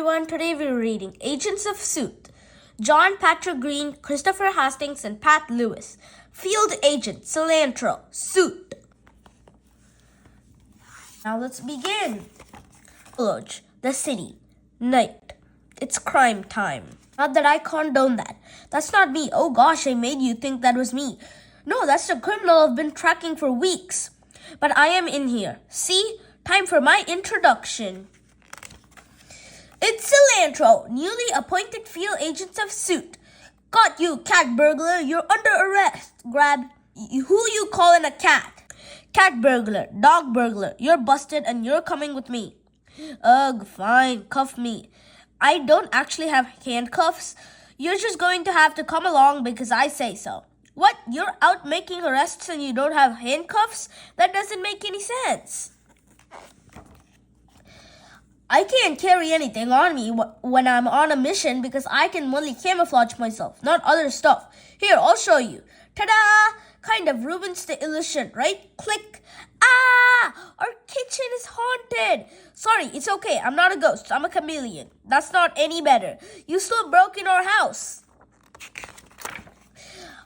everyone. Today we're reading Agents of S.U.I.T. John Patrick Green, Christopher Hastings, and Pat Lewis. Field Agent, Cilantro, S.U.I.T. Now let's begin. Village, the city, night. It's crime time. Not that I condone that. That's not me. Oh gosh, I made you think that was me. No, that's the criminal I've been tracking for weeks. But I am in here. See? Time for my introduction. It's Cilantro, newly appointed field agents of S.U.I.T. Got you, cat burglar. You're under arrest. Grab. Who you calling a cat? Cat burglar, dog burglar. You're busted and you're coming with me. Ugh, fine. Cuff me. I don't actually have handcuffs. You're just going to have to come along because I say so. What? You're out making arrests and you don't have handcuffs? That doesn't make any sense. I can't carry anything on me when I'm on a mission because I can only camouflage myself, not other stuff. Here, I'll show you. Ta-da! Kind of ruins the illusion, right? Click. Ah! Our kitchen is haunted. Sorry, it's okay. I'm not a ghost. I'm a chameleon. That's not any better. You still broke in our house.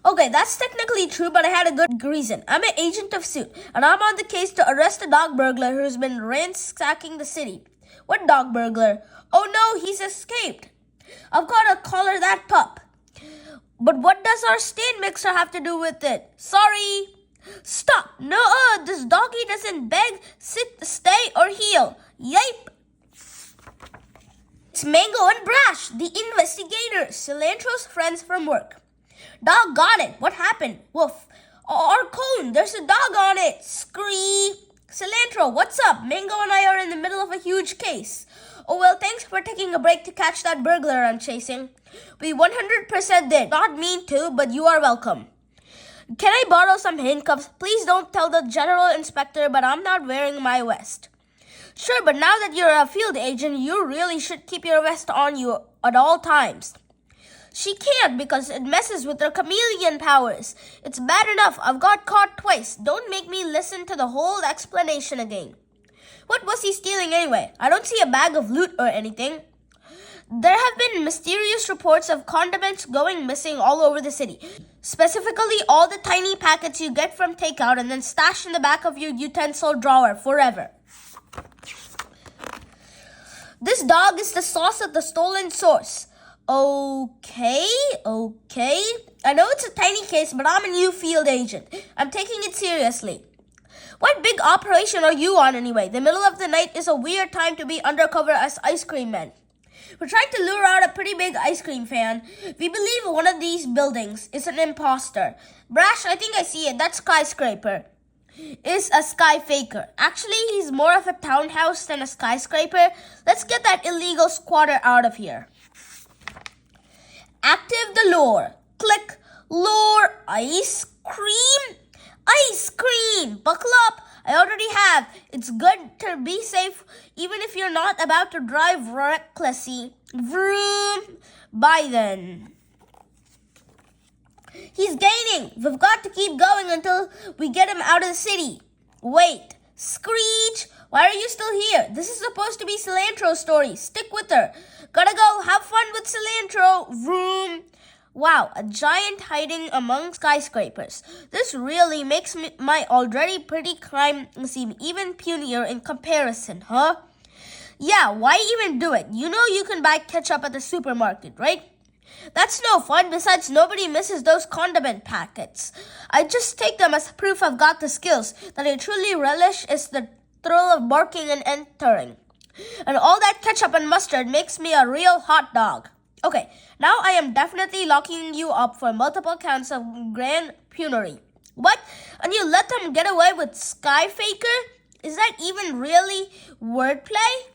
Okay, that's technically true, but I had a good reason. I'm an agent of S.U.I.T, and I'm on the case to arrest a dog burglar who's been ransacking the city. What dog burglar? Oh no, he's escaped. I've got to collar that pup. But what does our stain mixer have to do with it? Sorry. Stop. No, this doggy doesn't beg, sit, stay, or heel. Yipe. It's Mango and Brash, the investigators, Cilantro's friends from work. Dog got it. What happened? Woof. Our cone. There's a dog on it. Scree. Cilantro, what's up? Mango and I are in the middle of a huge case. Oh, well, thanks for taking a break to catch that burglar I'm chasing. We 100% did. Not mean to, but you are welcome. Can I borrow some handcuffs? Please don't tell the general inspector, but I'm not wearing my vest. Sure, but now that you're a field agent, you really should keep your vest on you at all times. She can't because it messes with her chameleon powers. It's bad enough I've got caught twice. Don't make me listen to the whole explanation again. What was he stealing anyway? I don't see a bag of loot or anything. There have been mysterious reports of condiments going missing all over the city. Specifically, all the tiny packets you get from takeout and then stash in the back of your utensil drawer forever. This dog is the source of the stolen source. Okay. I know it's a tiny case, but I'm a new field agent. I'm taking it seriously. What big operation are you on anyway? The middle of the night is a weird time to be undercover as ice cream men. We're trying to lure out a pretty big ice cream fan. We believe one of these buildings is an imposter. Brash, I think I see it. That skyscraper is a sky faker. Actually, he's more of a townhouse than a skyscraper. Let's get that illegal squatter out of here. Active the lure. Click. Lure. Ice cream. Ice cream. Buckle up. I already have. It's good to be safe even if you're not about to drive recklessly. Vroom. Bye then. He's gaining. We've got to keep going until we get him out of the city. Wait. Screech. Why are you still here? This is supposed to be Cilantro's story. Stick with her. Gotta go. Have fun with Cilantro. Vroom. Wow, a giant hiding among skyscrapers. This really makes my already pretty crime seem even punier in comparison, huh? Yeah, why even do it? You know you can buy ketchup at the supermarket, right? That's no fun. Besides, nobody misses those condiment packets. I just take them as proof I've got the skills. That I truly relish is the thrill of barking and entering. And all that ketchup and mustard makes me a real hot dog. Okay, now I am definitely locking you up for multiple counts of grand penury. What? And you let them get away with Sky Faker? Is that even really wordplay?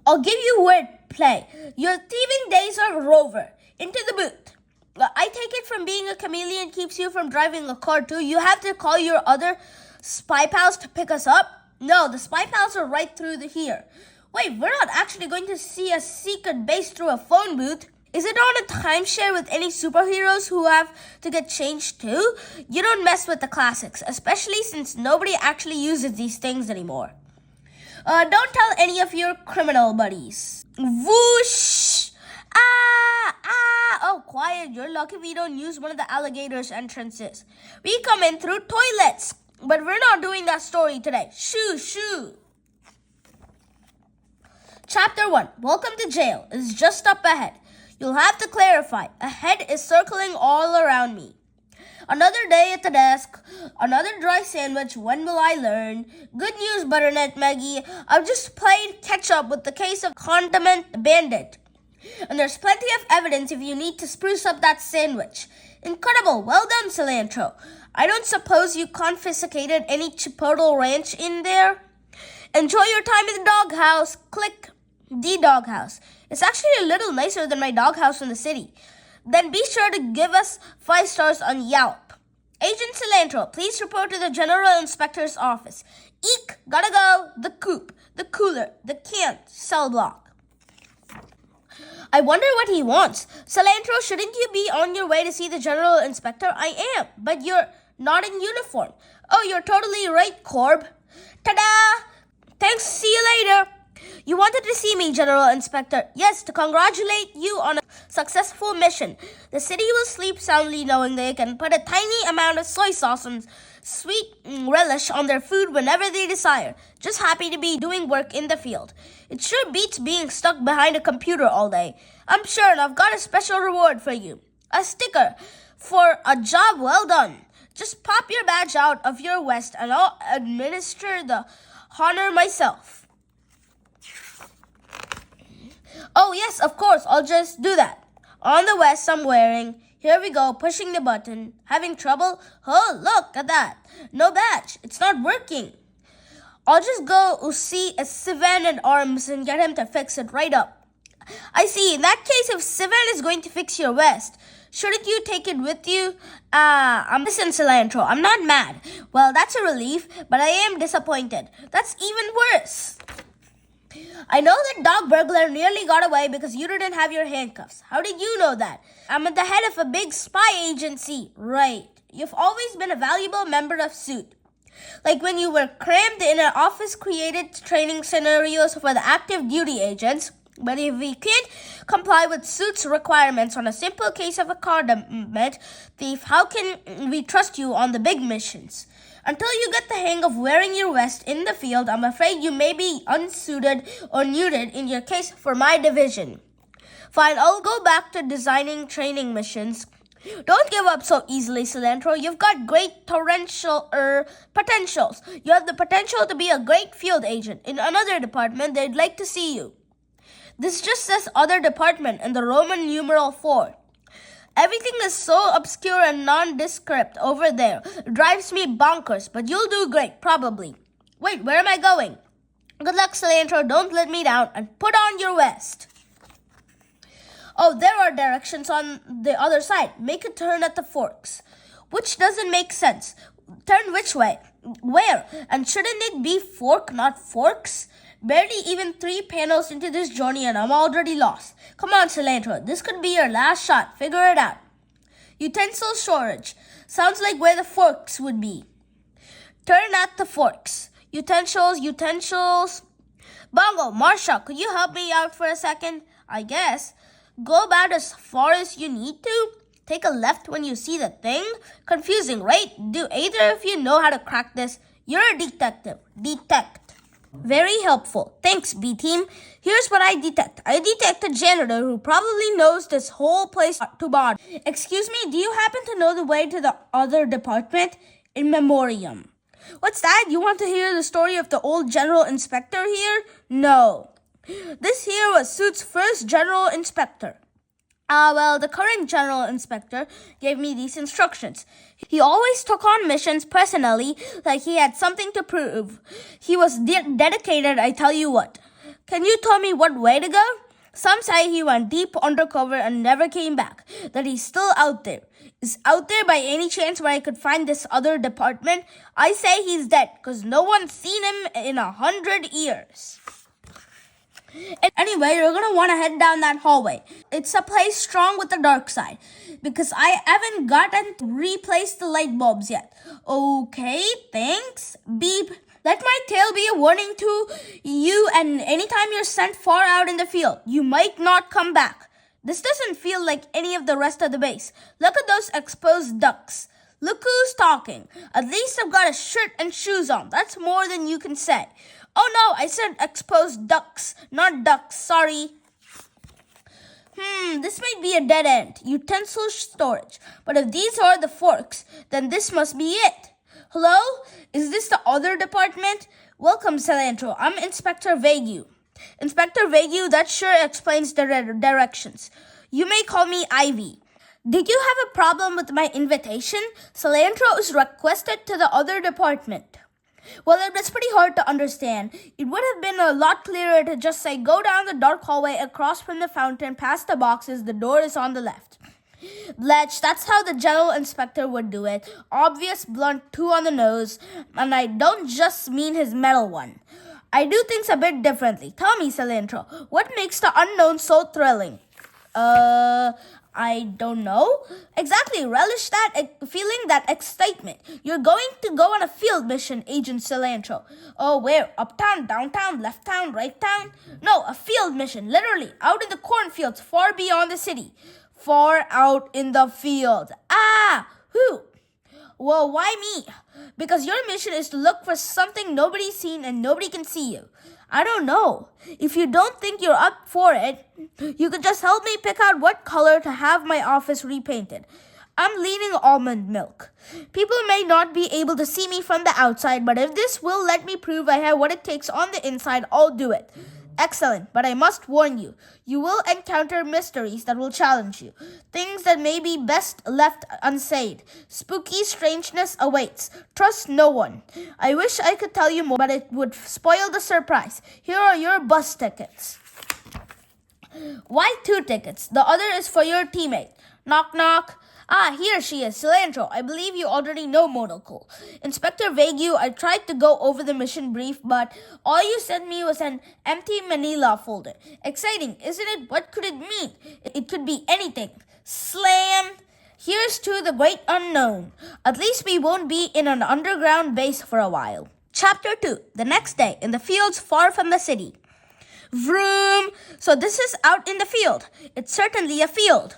I'll give you wordplay. Your thieving days are over. Into the booth. I take it from being a chameleon keeps you from driving a car too. You have to call your other spy pals to pick us up? No, the spy pals are right through here. Wait, we're not actually going to see a secret base through a phone booth. Is it on a timeshare with any superheroes who have to get changed too? You don't mess with the classics, especially since nobody actually uses these things anymore. Don't tell any of your criminal buddies. Whoosh! Ah! Ah! Oh, quiet. You're lucky we don't use one of the alligator's entrances. We come in through toilets. But we're not doing that story today. Shoo, shoo. Chapter 1. Welcome to jail is just up ahead. You'll have to clarify. A head is circling all around me. Another day at the desk. Another dry sandwich. When will I learn? Good news, Butternut Maggie. I've just played catch-up with the case of Condiment Bandit. And there's plenty of evidence if you need to spruce up that sandwich. Incredible. Well done, Cilantro. I don't suppose you confiscated any Chipotle Ranch in there? Enjoy your time in the doghouse. Click. The doghouse. It's actually a little nicer than my doghouse in the city. Then be sure to give us 5 stars on Yelp. Agent Cilantro, please report to the General Inspector's office. Eek, gotta go. The coop, the cooler, the can, cell block. I wonder what he wants. Cilantro, shouldn't you be on your way to see the General Inspector? I am, but you're not in uniform. Oh, you're totally right, Corb. Ta-da! Thanks, see you later. You wanted to see me, General Inspector. Yes, to congratulate you on a successful mission. The city will sleep soundly knowing they can put a tiny amount of soy sauce and sweet relish on their food whenever they desire. Just happy to be doing work in the field. It sure beats being stuck behind a computer all day. I'm sure, and I've got a special reward for you. A sticker for a job well done. Just pop your badge out of your vest and I'll administer the honor myself. Oh, yes, of course, I'll just do that. On the vest I'm wearing. Here we go, pushing the button. Having trouble? Oh, look at that. No badge. It's not working. I'll just go see a Sivan at Arms and get him to fix it right up. I see. In that case, if Sivan is going to fix your vest, shouldn't you take it with you? Listen, Cilantro, I'm not mad. Well, that's a relief, but I am disappointed. That's even worse. I know that dog burglar nearly got away because you didn't have your handcuffs. How did you know that? I'm at the head of a big spy agency. Right. You've always been a valuable member of S.U.I.T. Like when you were crammed in an office-created training scenarios for the active duty agents. But if we can't comply with S.U.I.T.'s requirements on a simple case of a condiment thief, how can we trust you on the big missions? Until you get the hang of wearing your vest in the field, I'm afraid you may be unsuited or neutered in your case for my division. Fine, I'll go back to designing training missions. Don't give up so easily, Cilantro. You've got great potentials. You have the potential to be a great field agent. In another department, they'd like to see you. This just says other department in the Roman numeral 4. Everything is so obscure and nondescript over there. It drives me bonkers, but you'll do great, probably. Wait, where am I going? Good luck, Cilantro. Don't let me down. And put on your vest. Oh, there are directions on the other side. Make a turn at the forks. Which doesn't make sense. Turn which way? Where? And shouldn't it be fork, not forks? Barely even 3 panels into this journey and I'm already lost. Come on, Cilantro. This could be your last shot. Figure it out. Utensil storage. Sounds like where the forks would be. Turn at the forks. Utensils. Bongo, Marsha, could you help me out for a second? I guess. Go about as far as you need to. Take a left when you see the thing. Confusing, right? Do either of you know how to crack this? You're a detective. Detect. Very helpful. Thanks, B-Team. Here's what I detect. I detect a janitor who probably knows this whole place to bond. Excuse me, do you happen to know the way to the other department? In memoriam. What's that? You want to hear the story of the old general inspector here? No. This here was S.U.I.T.'s first general inspector. Well, the current general inspector gave me these instructions. He always took on missions personally, like he had something to prove. He was dedicated, I tell you what. Can you tell me what way to go? Some say he went deep undercover and never came back, that he's still out there. Is out there by any chance where I could find this other department? I say he's dead, because no one's seen him in 100 years. Anyway, you're going to want to head down that hallway. It's a place strong with the dark side, because I haven't gotten to replace the light bulbs yet. Okay, thanks. Beep. Let my tale be a warning to you, and anytime you're sent far out in the field, you might not come back. This doesn't feel like any of the rest of the base. Look at those exposed ducks. Look who's talking. At least I've got a shirt and shoes on. That's more than you can say. Oh no, I said exposed ducks, not ducks, sorry. This might be a dead end. Utensil storage. But if these are the forks, then this must be it. Hello? Is this the other department? Welcome, Cilantro. I'm Inspector Vague. Inspector Vague, that sure explains the directions. You may call me Ivy. Did you have a problem with my invitation? Cilantro is requested to the other department. Well, it was pretty hard to understand. It would have been a lot clearer to just say, go down the dark hallway across from the fountain, past the boxes, the door is on the left. Letch, that's how the general inspector would do it. Obvious, blunt, 2 on the nose. And I don't just mean his metal one. I do things a bit differently. Tell me, Cilantro, what makes the unknown so thrilling? I don't know. Exactly. Relish that feeling, that excitement. You're going to go on a field mission, Agent Cilantro. Oh, where? Uptown, downtown, left town, right town? No, a field mission. Literally, out in the cornfields, far beyond the city. Far out in the field. Who? Well, why me? Because your mission is to look for something nobody's seen and nobody can see you. I don't know. If you don't think you're up for it, you could just help me pick out what color to have my office repainted. I'm leaning almond milk. People may not be able to see me from the outside, but if this will let me prove I have what it takes on the inside, I'll do it. Excellent, but I must warn you, you will encounter mysteries that will challenge you. Things that may be best left unsaid. Spooky strangeness awaits. Trust no one. I wish I could tell you more, but it would spoil the surprise. Here are your bus tickets. Why 2 tickets? The other is for your teammate. Knock, knock. Here she is, Cilantro. I believe you already know Monocle. Inspector Vague, I tried to go over the mission brief, but all you sent me was an empty manila folder. Exciting, isn't it? What could it mean? It could be anything. Slam! Here's to the great unknown. At least we won't be in an underground base for a while. Chapter 2. The next day, in the fields far from the city. Vroom! So this is out in the field. It's certainly a field.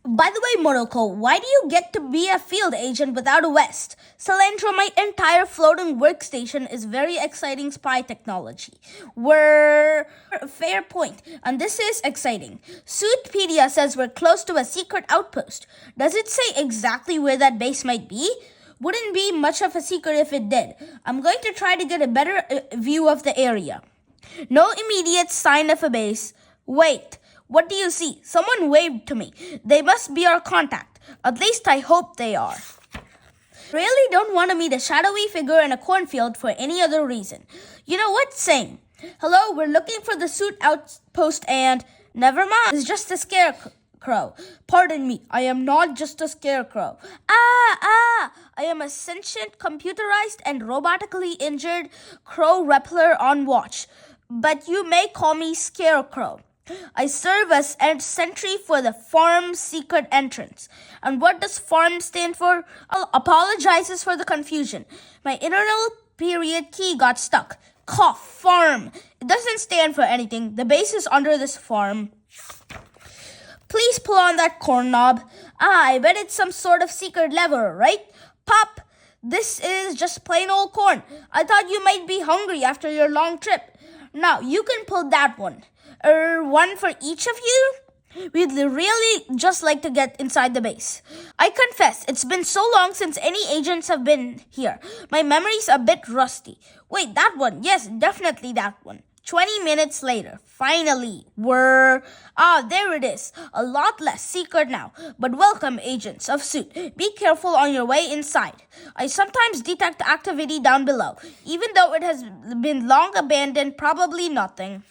By the way, Monocle, why do you get to be a field agent without a vest? Cilantro, my entire floating workstation is very exciting spy technology. Fair point, and this is exciting. Suitpedia says we're close to a secret outpost. Does it say exactly where that base might be? Wouldn't be much of a secret if it did. I'm going to try to get a better view of the area. No immediate sign of a base. Wait. What do you see? Someone waved to me. They must be our contact. At least I hope they are. Really don't want to meet a shadowy figure in a cornfield for any other reason. You know what? Same. Hello, we're looking for the suit outpost and... Never mind. It's just a scarecrow. Pardon me. I am not just a scarecrow. I am a sentient, computerized, and robotically injured crow repeller on watch. But you may call me Scarecrow. I serve as sentry for the farm's secret entrance. And what does farm stand for? Apologizes for the confusion. My internal period key got stuck. Cough, farm. It doesn't stand for anything. The base is under this farm. Please pull on that corn knob. I bet it's some sort of secret lever, right? Pop! This is just plain old corn. I thought you might be hungry after your long trip. Now, you can pull that one. One for each of you? We'd really just like to get inside the base. I confess, it's been so long since any agents have been here. My memory's a bit rusty. Wait, that one. Yes, definitely that one. 20 minutes later, finally, there it is. A lot less secret now. But welcome, agents of S.U.I.T. Be careful on your way inside. I sometimes detect activity down below. Even though it has been long abandoned, probably nothing.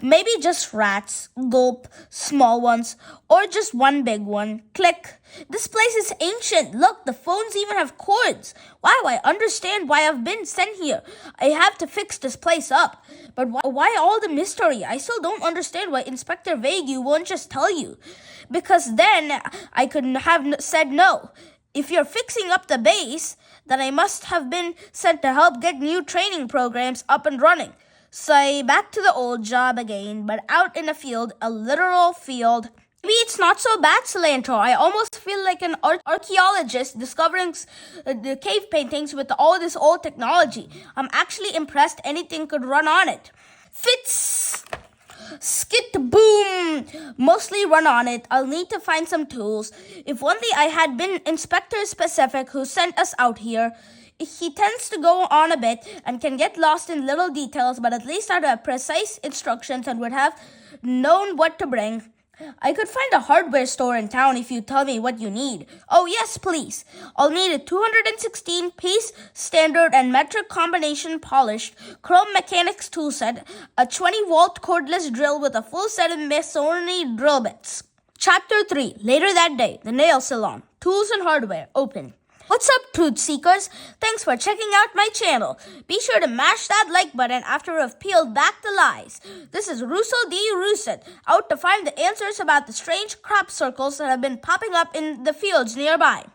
Maybe just rats, gulp, small ones, or just one big one. Click. This place is ancient. Look, the phones even have cords. Wow, I understand why I've been sent here. I have to fix this place up. But why all the mystery? I still don't understand why Inspector Vague won't just tell you. Because then I couldn't have said no. If you're fixing up the base, then I must have been sent to help get new training programs up and running. So back to the old job again, but out in a field, a literal field. Maybe it's not so bad, Cilantro. I almost feel like an archaeologist discovering the cave paintings with all this old technology. I'm actually impressed anything could run on it. Fits! Skit boom! Mostly run on it. I'll need to find some tools. If only I had been Inspector Specific who sent us out here. He tends to go on a bit and can get lost in little details, but at least I'd have precise instructions and would have known what to bring. I could find a hardware store in town if you tell me what you need. Oh yes, please. I'll need a 216-piece standard and metric combination polished chrome mechanics toolset, a 20-volt cordless drill with a full set of masonry drill bits. Chapter 3. Later that day, the nail salon. Tools and hardware. Open. What's up, truth seekers? Thanks for checking out my channel. Be sure to mash that like button after we've peeled back the lies. This is Russo D. Russet, out to find the answers about the strange crop circles that have been popping up in the fields nearby.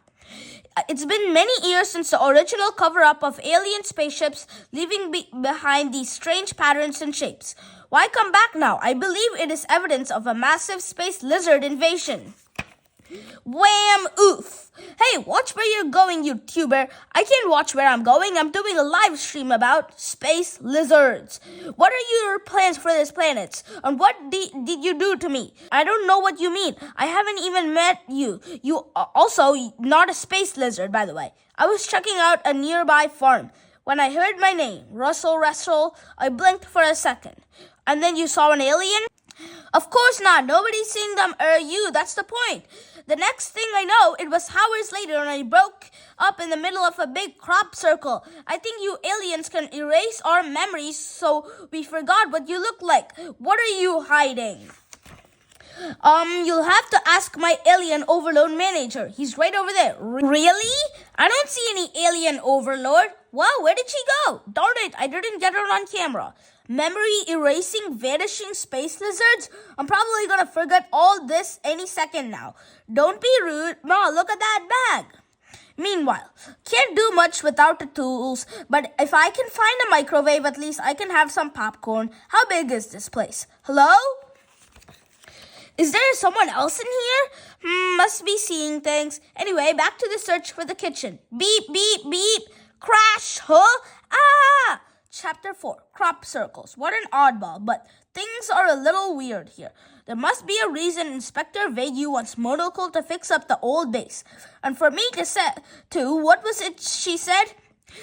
It's been many years since the original cover-up of alien spaceships leaving behind these strange patterns and shapes. Why come back now? I believe it is evidence of a massive space lizard invasion. Wham! Oof! Hey, watch where you're going, you tuber. I can't watch where I'm going. I'm doing a live stream about space lizards. What are your plans for this planet? And what did you do to me? I don't know what you mean. I haven't even met you. You are also not a space lizard, by the way. I was checking out a nearby farm. When I heard my name, Russell, I blinked for a second. And then you saw an alien? Of course not. Nobody's seen them or you. That's the point. The next thing I know, it was hours later and I broke up in the middle of a big crop circle. I think you aliens can erase our memories so we forgot what you look like. What are you hiding? You'll have to ask my alien overload manager. He's right over there. Really? I don't see any alien overload. Wow, where did she go? Darn it, I didn't get her on camera. Memory erasing, vanishing space lizards? I'm probably gonna forget all this any second now. Don't be rude. Ma, look at that bag. Meanwhile, can't do much without the tools, but if I can find a microwave, at least I can have some popcorn. How big is this place? Hello? Is there someone else in here? Must be seeing things. Anyway, back to the search for the kitchen. Beep, beep, beep. Crash, huh? Ah! Chapter 4. Crop circles. What an oddball, but things are a little weird here. There must be a reason Inspector Vague wants Monocle to fix up the old base. And for me to say, what was it she said?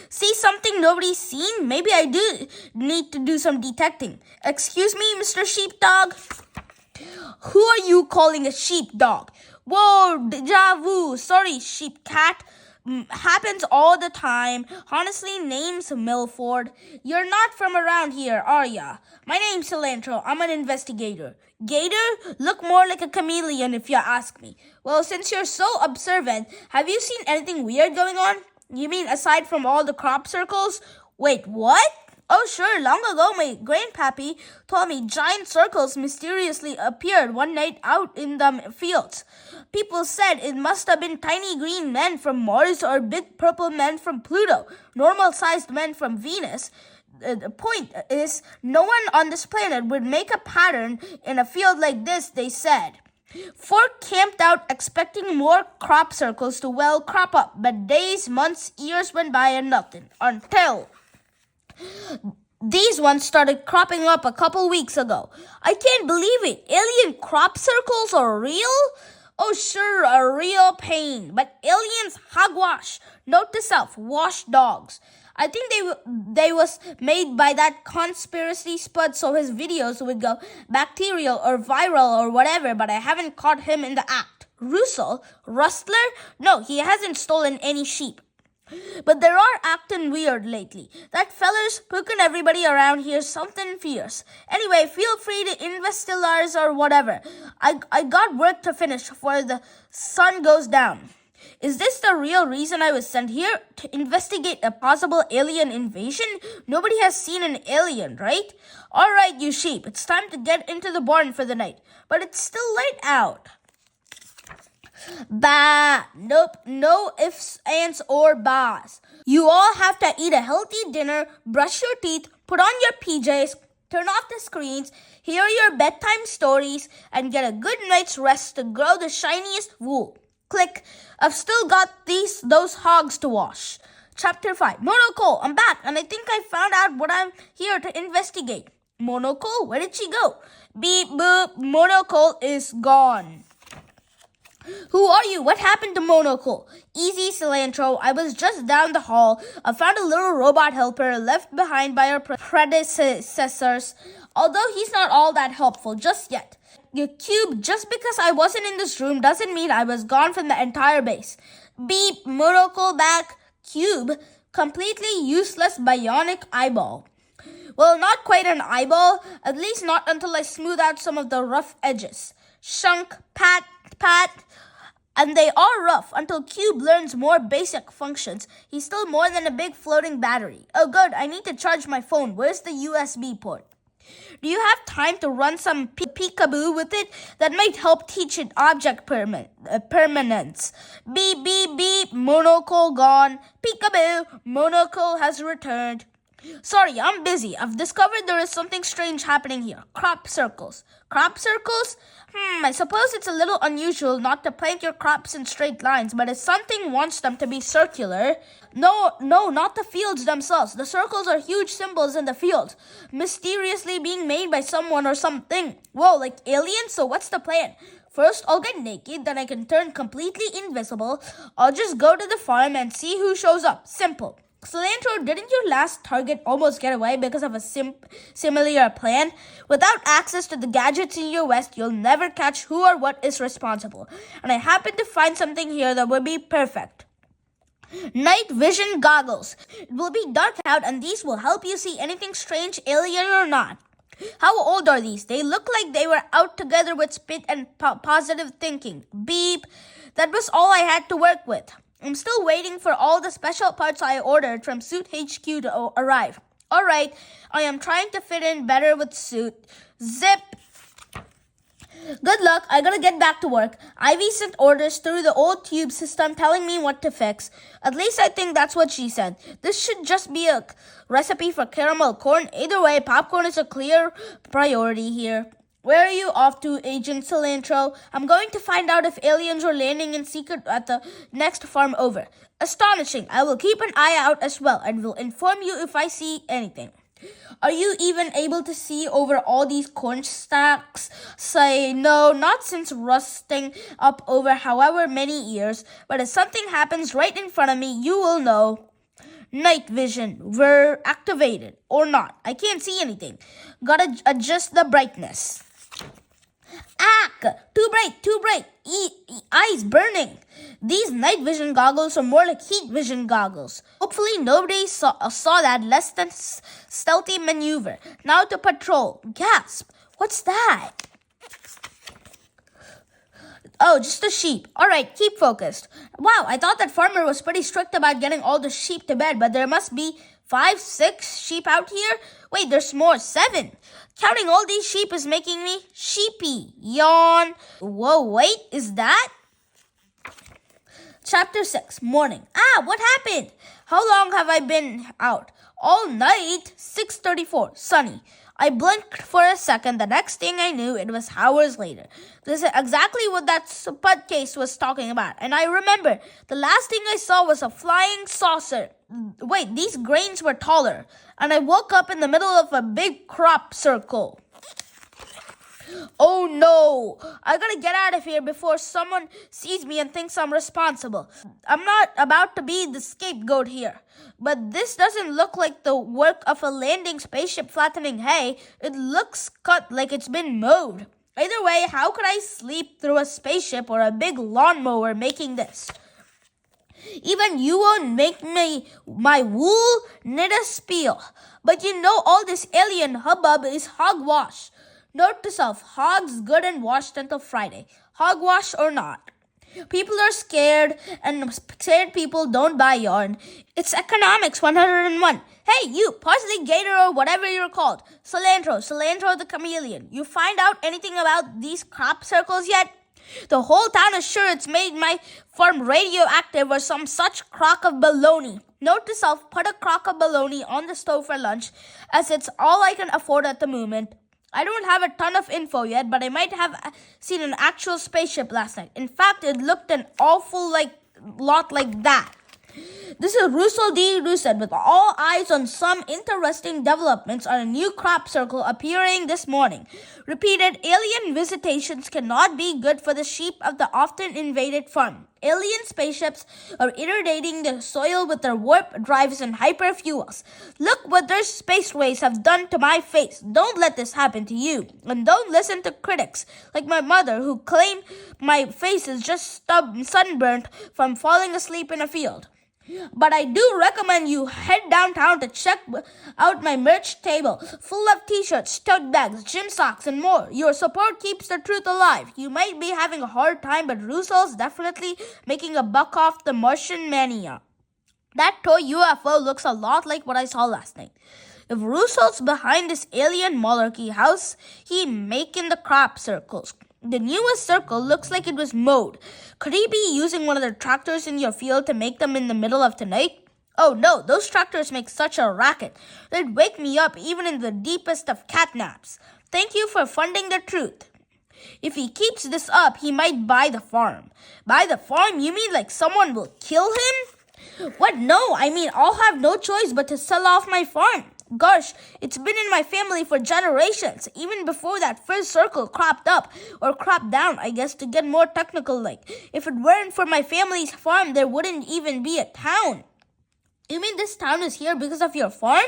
See something nobody's seen? Maybe I do need to do some detecting. Excuse me, Mr. Sheepdog? Who are you calling a sheepdog? Whoa, deja vu. Sorry, sheep cat. Happens all the time. Honestly, name's Milford. You're not from around here, are ya? My name's Cilantro. I'm an investigator. Gator? Look more like a chameleon if you ask me. Well, since you're so observant, have you seen anything weird going on? You mean aside from all the crop circles? Wait, what? Oh, sure. Long ago, my grandpappy told me giant circles mysteriously appeared one night out in the fields. People said it must have been tiny green men from Mars or big purple men from Pluto, normal-sized men from Venus. The point is, no one on this planet would make a pattern in a field like this, they said. Fork camped out expecting more crop circles to crop up, but days, months, years went by and nothing. Until these ones started cropping up a couple weeks ago. I can't believe it. Alien crop circles are real? Oh, sure, a real pain. But aliens hogwash. Note to self, wash dogs. I think they was made by that conspiracy spud so his videos would go bacterial or viral or whatever, but I haven't caught him in the act. Russell? Rustler? No, he hasn't stolen any sheep. But they are acting weird lately. That feller's poking everybody around here something fierce. Anyway, feel free to investigate or whatever. I got work to finish before the sun goes down. Is this the real reason I was sent here? To investigate a possible alien invasion? Nobody has seen an alien, right? All right, you sheep. It's time to get into the barn for the night. But it's still light out. Bah! Nope, no ifs, ands, or bahs. You all have to eat a healthy dinner, brush your teeth, put on your PJs, turn off the screens, hear your bedtime stories, and get a good night's rest to grow the shiniest wool. Click. I've still got those hogs to wash. Chapter 5. Monoko, I'm back, and I think I found out what I'm here to investigate. Monoko, where did she go? Beep boop, Monoko is gone. Who are you? What happened to Monoko? Easy, Cilantro. I was just down the hall. I found a little robot helper left behind by our predecessors, although he's not all that helpful just yet. Cube, just because I wasn't in this room doesn't mean I was gone from the entire base. Beep, Monoko back. Cube, completely useless bionic eyeball. Well, not quite an eyeball, at least not until I smooth out some of the rough edges. Shunk, pat, and they are rough until Cube learns more basic functions. He's still more than a big floating battery. Oh good, I need to charge my phone. Where's the USB port? Do you have time to run some peekaboo with it? That might help teach it object permanence. Beep, beep, beep, Monoko gone. Peekaboo, Monoko has returned. Sorry, I'm busy. I've discovered there is something strange happening here. Crop circles. Crop circles? I suppose it's a little unusual not to plant your crops in straight lines, but if something wants them to be circular... No, not the fields themselves. The circles are huge symbols in the fields, mysteriously being made by someone or something. Whoa, like aliens? So what's the plan? First, I'll get naked, then I can turn completely invisible. I'll just go to the farm and see who shows up. Simple. Cilantro, didn't your last target almost get away because of a similar plan? Without access to the gadgets in your vest, you'll never catch who or what is responsible. And I happen to find something here that would be perfect. Night vision goggles. It will be dark out and these will help you see anything strange, alien or not. How old are these? They look like they were out together with spit and positive thinking. Beep. That was all I had to work with. I'm still waiting for all the special parts I ordered from Suit HQ to arrive. Alright, I am trying to fit in better with Suit. Zip. Good luck, I gotta get back to work. Ivy sent orders through the old tube system telling me what to fix. At least I think that's what she said. This should just be a recipe for caramel corn. Either way, popcorn is a clear priority here. Where are you off to, Agent Cilantro? I'm going to find out if aliens are landing in secret at the next farm over. Astonishing. I will keep an eye out as well and will inform you if I see anything. Are you even able to see over all these corn stacks? Say, no, not since rusting up over however many years. But if something happens right in front of me, you will know. Night vision, were activated or not. I can't see anything. Gotta adjust the brightness. Ack! Too bright. Eyes burning. These night vision goggles are more like heat vision goggles. Hopefully nobody saw that less than stealthy maneuver. Now to patrol. Gasp! What's that? Oh, just a sheep. Alright, keep focused. Wow, I thought that farmer was pretty strict about getting all the sheep to bed, but there must be 5, 6 sheep out here? Wait, there's more, 7. Counting all these sheep is making me sheepy. Yawn. Whoa, wait, is that? Chapter 6, morning. What happened? How long have I been out? All night, 6:34, sunny. I blinked for a second. The next thing I knew, it was hours later. This is exactly what that Spud case was talking about. And I remember, the last thing I saw was a flying saucer. Wait, these grains were taller. And I woke up in the middle of a big crop circle. Oh no! I gotta get out of here before someone sees me and thinks I'm responsible. I'm not about to be the scapegoat here. But this doesn't look like the work of a landing spaceship flattening hay. It looks cut like it's been mowed. Either way, how could I sleep through a spaceship or a big lawnmower making this? Even you won't make me my wool knit a spiel. But you know all this alien hubbub is hogwash. Note to self, hogs good and washed until Friday. Hogwash or not. People are scared and scared people don't buy yarn. It's economics 101. Hey, you, Parsley Gator or whatever you're called. Cilantro the chameleon. You find out anything about these crop circles yet? The whole town is sure it's made my farm radioactive or some such crock of baloney. Note to self, put a crock of baloney on the stove for lunch, as it's all I can afford at the moment. I don't have a ton of info yet, but I might have seen an actual spaceship last night. In fact, it looked an awful lot like that. This is Russell D. Rousset with all eyes on some interesting developments on a new crop circle appearing this morning. Repeated alien visitations cannot be good for the sheep of the often invaded farm. Alien spaceships are irradiating the soil with their warp drives and hyperfuels. Look what their spaceways have done to my face. Don't let this happen to you. And don't listen to critics like my mother who claim my face is just sunburnt from falling asleep in a field. But I do recommend you head downtown to check out my merch table, full of t-shirts, tote bags, gym socks, and more. Your support keeps the truth alive. You might be having a hard time, but Russo's definitely making a buck off the Martian mania. That toy UFO looks a lot like what I saw last night. If Russo's behind this alien monarchy house, he making the crop circles. The newest circle looks like it was mowed. Could he be using one of the tractors in your field to make them in the middle of the night? Oh no, those tractors make such a racket. They'd wake me up even in the deepest of cat naps. Thank you for funding the truth. If he keeps this up, he might buy the farm. Buy the farm? You mean like someone will kill him? What? No, I mean I'll have no choice but to sell off my farm. Gosh, it's been in my family for generations, even before that first circle cropped up, or cropped down, I guess, to get more technical like. If it weren't for my family's farm, there wouldn't even be a town. You mean this town is here because of your farm?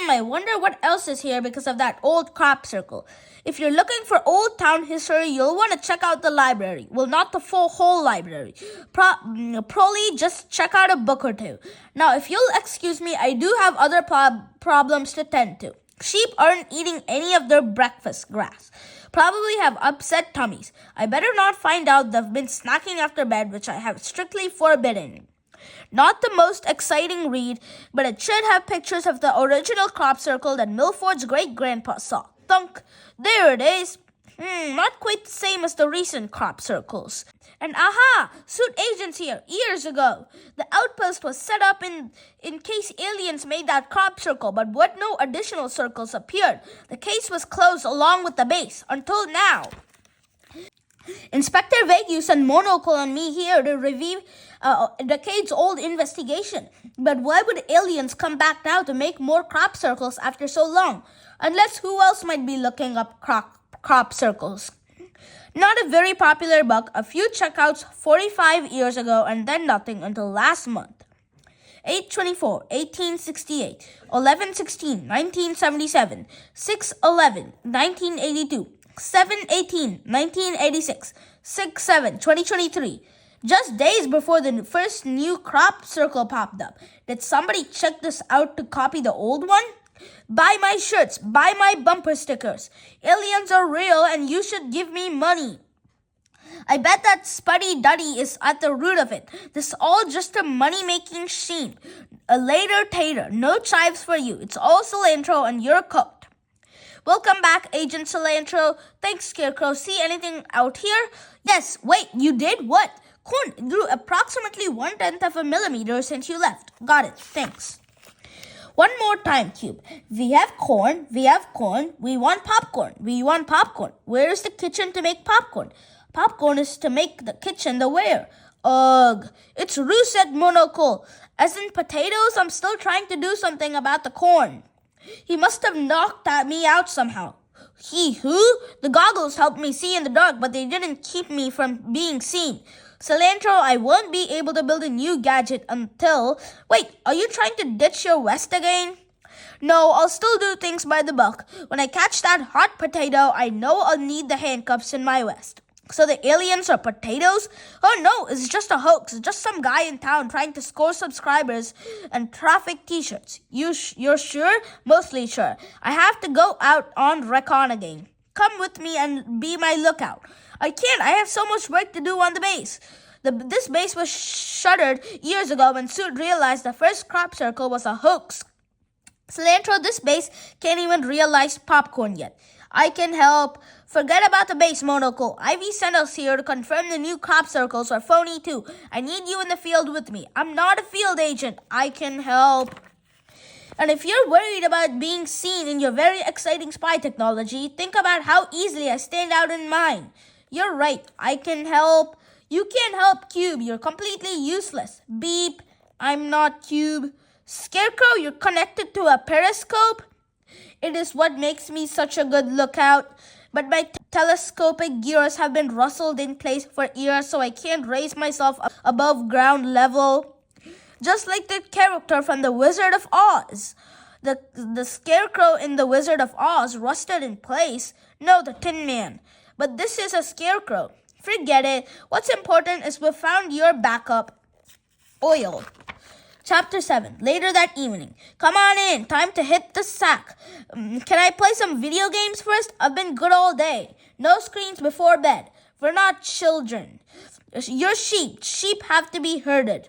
I wonder what else is here because of that old crop circle. If you're looking for old town history, you'll want to check out the library. Well, not the whole library. Probably just check out a book or two. Now, if you'll excuse me, I do have other problems to tend to. Sheep aren't eating any of their breakfast grass. Probably have upset tummies. I better not find out they've been snacking after bed, which I have strictly forbidden. Not the most exciting read, but it should have pictures of the original crop circle that Milford's great-grandpa saw. Thunk! There it is. Not quite the same as the recent crop circles. And aha! S.U.I.T agents here, years ago. The outpost was set up in case aliens made that crop circle, but what no additional circles appeared. The case was closed along with the base, until now. Inspector Vague sent Monocle and me here to review decades-old investigation. But why would aliens come back now to make more crop circles after so long? Unless who else might be looking up crop circles? Not a very popular book, a few checkouts 45 years ago and then nothing until last month. 8/24, 1868, 11/16, 1977, 6/11, 1982, 7/18, 1986, 6/7, 2023. Just days before the first new crop circle popped up. Did somebody check this out to copy the old one? Buy my shirts, buy my bumper stickers. Aliens are real and you should give me money. I bet that Spuddy Duddy is at the root of it. This is all just a money-making scheme. A later tater, no chives for you. It's all cilantro and you're cooked. Welcome back, Agent Cilantro. Thanks, Scarecrow. See anything out here? Yes, wait, you did? What? Corn grew approximately 1/10 of a millimeter since you left. Got it, thanks. One more time, Cube. We have corn. We want popcorn. Where is the kitchen to make popcorn? Popcorn is to make the kitchen the where. Ugh. It's Rousset Monocle. As in potatoes, I'm still trying to do something about the corn. He must have knocked me out somehow. He who? The goggles helped me see in the dark, but they didn't keep me from being seen. Cilantro, I won't be able to build a new gadget until... Wait, are you trying to ditch your vest again? No, I'll still do things by the book. When I catch that hot potato, I know I'll need the handcuffs in my vest. So the aliens are potatoes? Oh no, it's just a hoax. It's just some guy in town trying to score subscribers and traffic t-shirts. You're sure? Mostly sure. I have to go out on recon again. Come with me and be my lookout. I can't. I have so much work to do on the base. This base was shuttered years ago when S.U.I.T realized the first crop circle was a hoax. Cilantro, this base can't even realize popcorn yet. I can help. Forget about the base monocle. Ivy sent us here to confirm the new crop circles are phony too. I need you in the field with me. I'm not a field agent. I can help. And if you're worried about being seen in your very exciting spy technology, think about how easily I stand out in mine. You're right. I can help. You can't help, Cube. You're completely useless. Beep. I'm not Cube. Scarecrow, you're connected to a periscope? It is what makes me such a good lookout. But my telescopic gears have been rustled in place for years, so I can't raise myself above ground level. Just like the character from The Wizard of Oz. The scarecrow in The Wizard of Oz rusted in place. No, the Tin Man. But this is a scarecrow. Forget it. What's important is we found your backup. Oil. Chapter 7. Later that evening. Come on in. Time to hit the sack. Can I play some video games first? I've been good all day. No screens before bed. We're not children. You're sheep. Sheep have to be herded.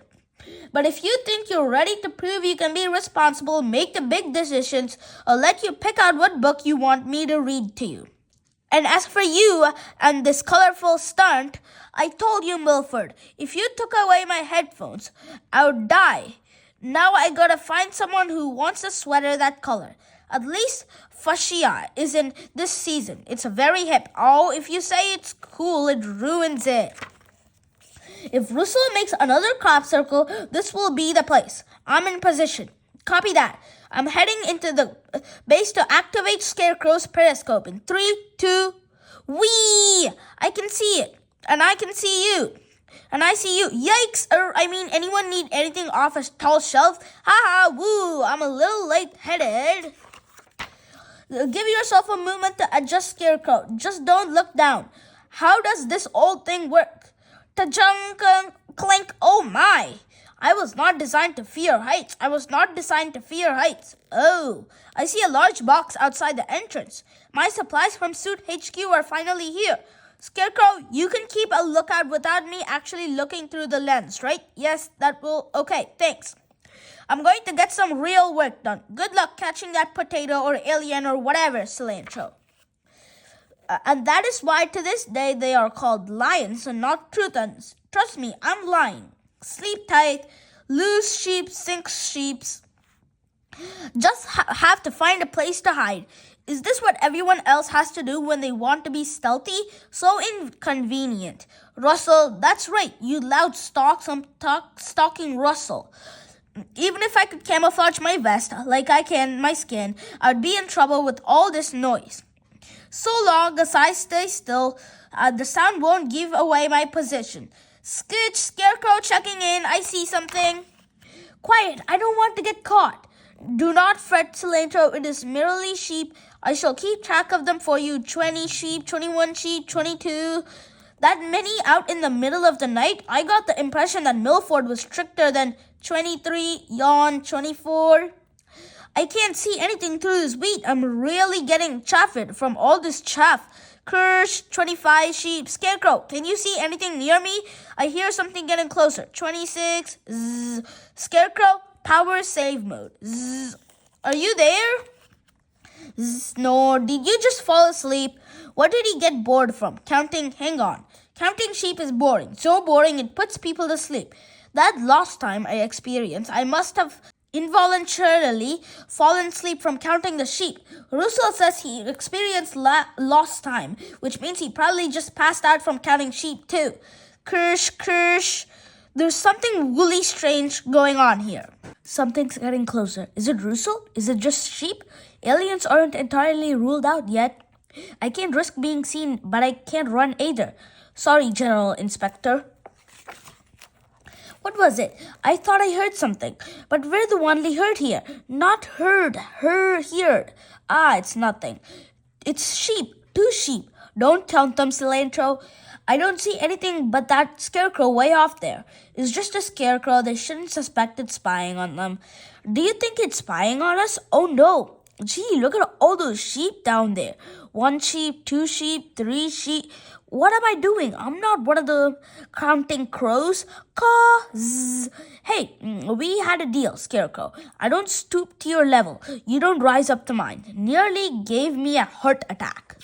But if you think you're ready to prove you can be responsible, make the big decisions, I'll let you pick out what book you want me to read to you. And as for you and this colorful stunt, I told you, Milford, if you took away my headphones, I would die. Now I gotta find someone who wants a sweater that color. At least fuchsia is in this season. It's very hip. Oh, if you say it's cool, it ruins it. If Russell makes another crop circle, this will be the place. I'm in position. Copy that. I'm heading into the base to activate Scarecrow's periscope in 3, 2, whee! I can see it. And I can see you. And I see you. Yikes! Anyone need anything off a tall shelf? Haha, woo! I'm a little light-headed. Give yourself a moment to adjust, Scarecrow. Just don't look down. How does this old thing work? Ta-junk, clink, oh my! I was not designed to fear heights. Oh, I see a large box outside the entrance. My supplies from Suit HQ are finally here. Scarecrow, you can keep a lookout without me actually looking through the lens, right? Yes, that will... Okay, thanks. I'm going to get some real work done. Good luck catching that potato or alien or whatever, Cilantro. And that is why to this day they are called lions and not truthans. Trust me, I'm lying. Sleep tight, loose sheep, sink sheeps. Just have to find a place to hide. Is this what everyone else has to do when they want to be stealthy? So inconvenient. Russell, that's right, you loud stalking Russell. Even if I could camouflage my vest like I can my skin, I would be in trouble with all this noise. So long as I stay still, the sound won't give away my position. Scooch, Scarecrow checking in. I see something. Quiet, I don't want to get caught. Do not fret, Cilantro. It is merely sheep. I shall keep track of them for you. 20 sheep, 21 sheep, 22. That many out in the middle of the night? I got the impression that Milford was stricter than 23, yawn, 24. I can't see anything through this wheat. I'm really getting chaffed from all this chaff. Kirsch, 25 sheep. Scarecrow, can you see anything near me? I hear something getting closer. 26. Zzz. Scarecrow, power save mode. Zzz. Are you there? Zzz. No, did you just fall asleep? What did he get bored from? Counting, hang on. Counting sheep is boring. So boring it puts people to sleep. That last time I experienced, I must have involuntarily fallen asleep from counting the sheep. Russell says he experienced lost time, which means he probably just passed out from counting sheep too. Kirsch, Kirsch. There's something woolly strange going on here. Something's getting closer. Is it Russell? Is it just sheep? Aliens aren't entirely ruled out yet. I can't risk being seen, but I can't run either. Sorry, General Inspector. What was it? I thought I heard something. But we're the only heard here. Not heard. Heard. It's nothing. It's sheep. 2 sheep. Don't count them, Cilantro. I don't see anything but that scarecrow way off there. It's just a scarecrow. They shouldn't suspect it's spying on them. Do you think it's spying on us? Oh no. Gee, look at all those sheep down there. 1 sheep, 2 sheep, 3 sheep. What am I doing? I'm not one of the counting crows. Caw, zzz. Hey, we had a deal, Scarecrow. I don't stoop to your level. You don't rise up to mine. Nearly gave me a heart attack.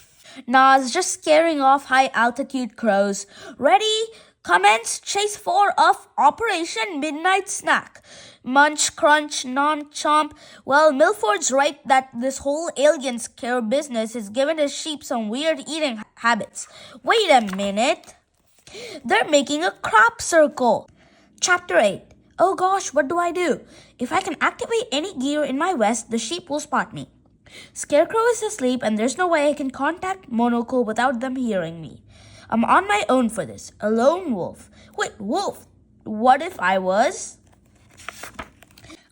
Nas just scaring off high-altitude crows. Ready? Commence chase 4 of Operation Midnight Snack. Munch, crunch, nom, chomp. Well, Milford's right that this whole alien scare business has given his sheep some weird eating habits. Wait a minute. They're making a crop circle. Chapter 8. Oh gosh, what do I do? If I can activate any gear in my vest, the sheep will spot me. Scarecrow is asleep and there's no way I can contact Monocle without them hearing me. I'm on my own for this. A lone wolf. Wait, wolf. What if I was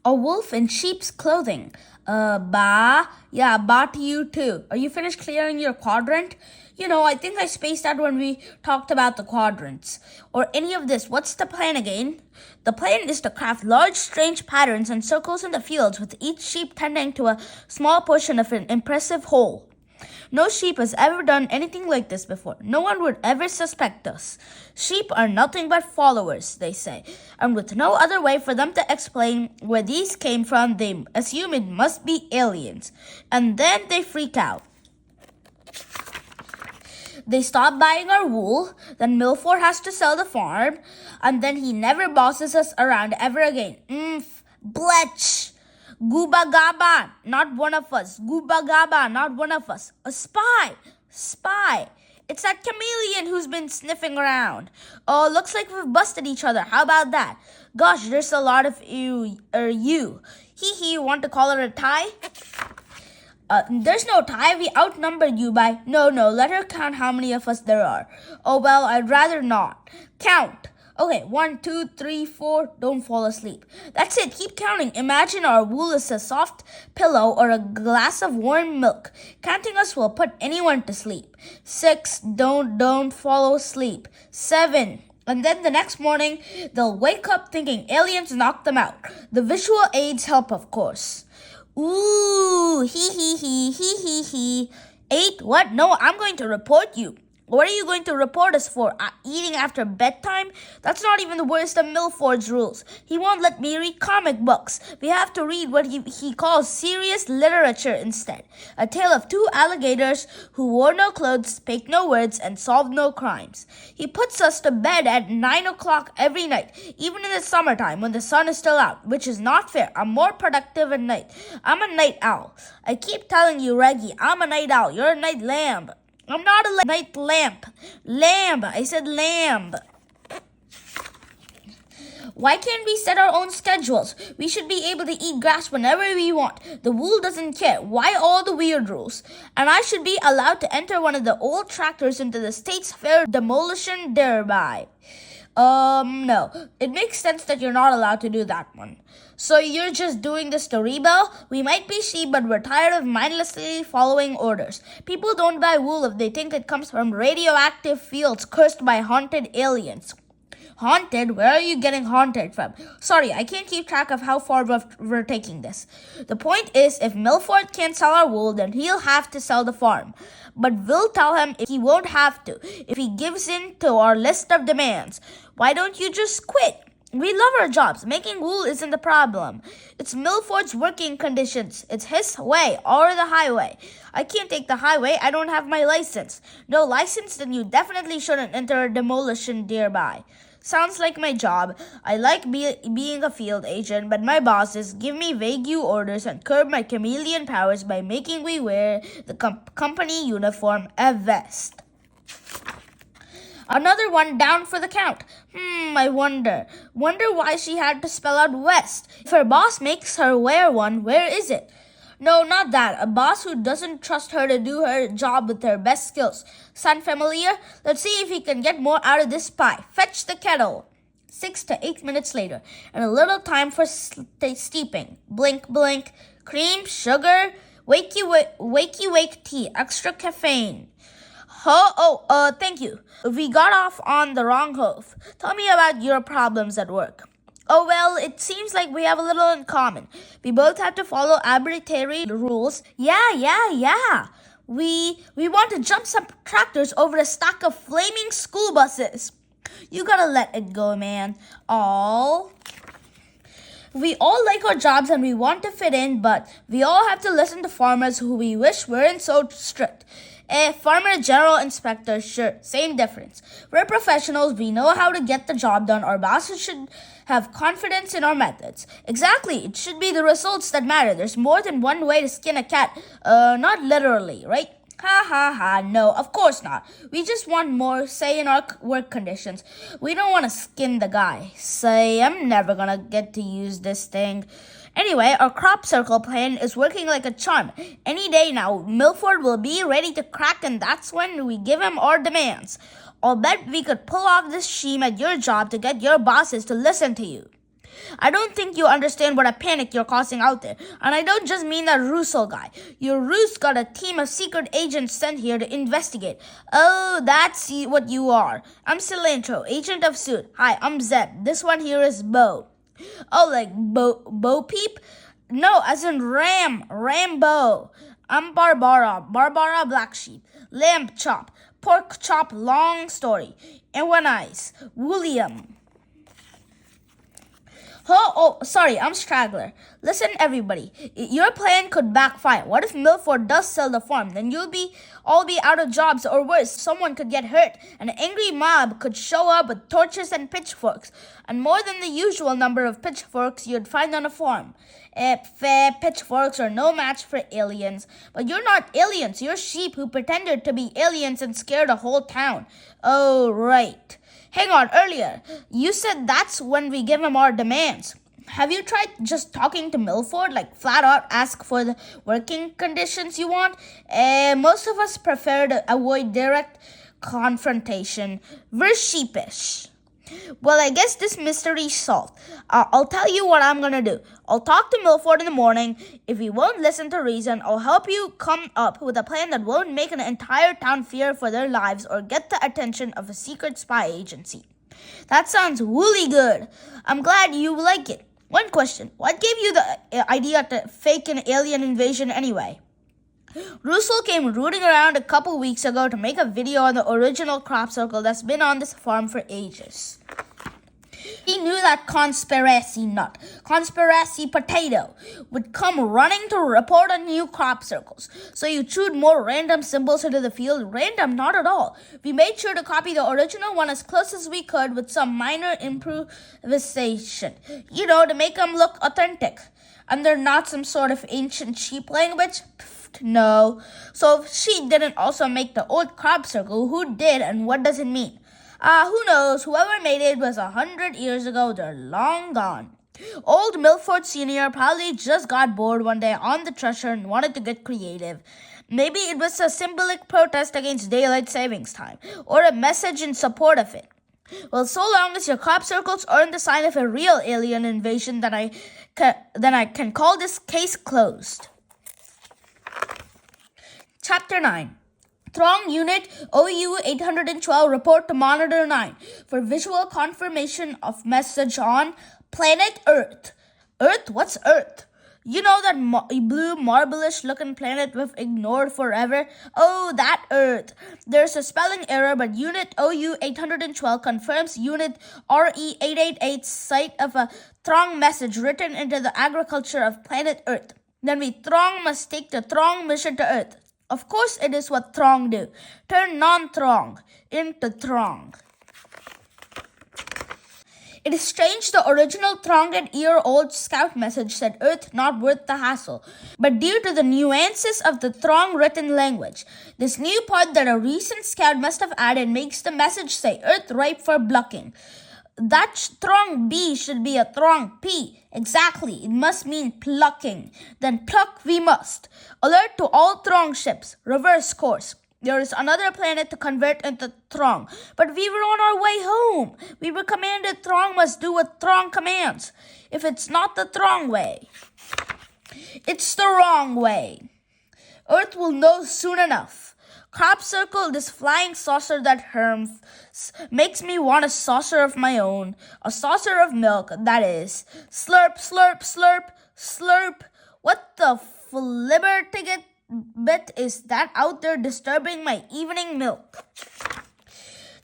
a wolf in sheep's clothing? Yeah, ba to you too. Are you finished clearing your quadrant? I think I spaced out when we talked about the quadrants. Or any of this. What's the plan again? The plan is to craft large, strange patterns and circles in the fields, with each sheep tending to a small portion of an impressive whole. No sheep has ever done anything like this before. No one would ever suspect us. Sheep are nothing but followers, they say. And with no other way for them to explain where these came from, they assume it must be aliens. And then they freak out. They stop buying our wool, then Milford has to sell the farm, and then he never bosses us around ever again. Bletch! Gooba Gaba, not one of us. Gooba Gaba, not one of us. A spy! Spy! It's that chameleon who's been sniffing around. Oh, looks like we've busted each other. How about that? Gosh, there's a lot of you. Hee, want to call it a tie? There's no tie. We outnumbered you by... No, let her count how many of us there are. Oh, well, I'd rather not. Count. Okay, 1, 2, 3, 4. Don't fall asleep. That's it. Keep counting. Imagine our wool is a soft pillow or a glass of warm milk. Counting us will put anyone to sleep. 6. Don't fall asleep. 7. And then the next morning, they'll wake up thinking aliens knocked them out. The visual aids help, of course. Ooh, hee. 8, what? No, I'm going to report you. What are you going to report us for? Eating after bedtime? That's not even the worst of Milford's rules. He won't let me read comic books. We have to read what he calls serious literature instead. A tale of 2 alligators who wore no clothes, spake no words, and solved no crimes. He puts us to bed at 9 o'clock every night, even in the summertime when the sun is still out, which is not fair. I'm more productive at night. I'm a night owl. I keep telling you, Reggie, I'm a night owl. You're a night lamb. I'm not a night lamp. Lamb. I said lamb. Why can't we set our own schedules? We should be able to eat grass whenever we want. The wool doesn't care. Why all the weird rules? And I should be allowed to enter one of the old tractors into the State's Fair demolition derby. No. It makes sense that you're not allowed to do that one. So you're just doing this to rebel? We might be sheep, but we're tired of mindlessly following orders. People don't buy wool if they think it comes from radioactive fields cursed by haunted aliens. Haunted? Where are you getting haunted from? Sorry, I can't keep track of how far we're taking this. The point is, if Milford can't sell our wool, then he'll have to sell the farm. But we'll tell him he won't have to if he gives in to our list of demands. Why don't you just quit? We love our jobs. Making wool isn't the problem. It's Milford's working conditions. It's his way or the highway. I can't take the highway. I don't have my license. No license? Then you definitely shouldn't enter a demolition derby. Sounds like my job. I like being a field agent, but my bosses give me vague orders and curb my chameleon powers by making me wear the company uniform, a vest. Another one down for the count. I wonder why she had to spell out West. If her boss makes her wear one, where is it? No, not that. A boss who doesn't trust her to do her job with her best skills. Sound familiar? Let's see if he can get more out of this pie. Fetch the kettle. 6 to 8 minutes later, and a little time for steeping. Blink, blink. Cream, sugar, wakey tea, extra caffeine. Thank you. We got off on the wrong hoof. Tell me about your problems at work. Oh, well, it seems like we have a little in common. We both have to follow arbitrary rules. Yeah. We want to jump some tractors over a stack of flaming school buses. You gotta let it go, man. We all like our jobs and we want to fit in, but we all have to listen to farmers who we wish weren't so strict. A farmer general inspector, sure, same difference. We're professionals, we know how to get the job done. Our bosses should have confidence in our methods. Exactly, it should be the results that matter. There's more than one way to skin a cat. Not literally, right? Ha ha ha, no, of course not. We just want more say in our work conditions. We don't want to skin the guy. Say, I'm never gonna get to use this thing. Anyway, our crop circle plan is working like a charm. Any day now, Milford will be ready to crack, and that's when we give him our demands. I'll bet we could pull off this scheme at your job to get your bosses to listen to you. I don't think you understand what a panic you're causing out there. And I don't just mean that Russo guy. Your Rus got a team of secret agents sent here to investigate. Oh, that's what you are. I'm Cilantro, agent of S.U.I.T. Hi, I'm Zeb. This one here is Bo. Oh, like Bo Peep? No, as in Rambo. I'm Barbara Black Sheep. Lamb Chop. Pork Chop, long story. And one eyes. William. Sorry, I'm Straggler. Listen, everybody. Your plan could backfire. What if Milford does sell the farm? Then you'll all be out of jobs, or worse, someone could get hurt. An angry mob could show up with torches and pitchforks, and more than the usual number of pitchforks you'd find on a farm. Pitchforks are no match for aliens. But you're not aliens. You're sheep who pretended to be aliens and scared a whole town. Oh, right. Hang on, earlier, you said that's when we give him our demands. Have you tried just talking to Milford, like flat out ask for the working conditions you want? Most of us prefer to avoid direct confrontation. We're sheepish. Well, I guess this mystery's solved. I'll tell you what I'm gonna do. I'll talk to Milford in the morning. If he won't listen to reason, I'll help you come up with a plan that won't make an entire town fear for their lives or get the attention of a secret spy agency. That sounds woolly good. I'm glad you like it. One question. What gave you the idea to fake an alien invasion anyway? Russell came rooting around a couple weeks ago to make a video on the original crop circle that's been on this farm for ages. He knew that conspiracy potato, would come running to report on new crop circles. So you chewed more random symbols into the field. Random, not at all. We made sure to copy the original one as close as we could with some minor improvisation. To make them look authentic. And they're not some sort of ancient sheep language. No. So if she didn't also make the old crop circle, who did and what does it mean? Who knows? Whoever made it was 100 years ago. They're long gone. Old Milford Sr. probably just got bored one day on the treasure and wanted to get creative. Maybe it was a symbolic protest against daylight savings time or a message in support of it. Well, so long as your crop circles aren't the sign of a real alien invasion, then I can call this case closed. Chapter 9. Throng Unit OU 812 report to Monitor 9 for visual confirmation of message on planet Earth. Earth? What's Earth? You know that blue marble-ish looking planet we've ignored forever? Oh, that Earth. There's a spelling error, but Unit OU 812 confirms Unit RE 888's site of a Throng message written into the agriculture of planet Earth. Then we Throng must take the Throng mission to Earth. Of course it is what Throng do. Turn non-Throng into Throng. It is strange the original 300-year-old scout message said Earth not worth the hassle, but due to the nuances of the Throng written language, this new part that a recent scout must have added makes the message say Earth ripe for plucking. That Throng B should be a Throng P. Exactly, it must mean plucking. Then pluck we must. Alert to all Throng ships. Reverse course. There is another planet to convert into Throng, but we were on our way home. We were commanded Throng must do what Throng commands. If it's not the Throng way, it's the wrong way. Earth will know soon enough. Crop circle, this flying saucer that herms, makes me want a saucer of my own. A saucer of milk, that is. Slurp, slurp, slurp, slurp. What the flibberticket bit is that out there disturbing my evening milk?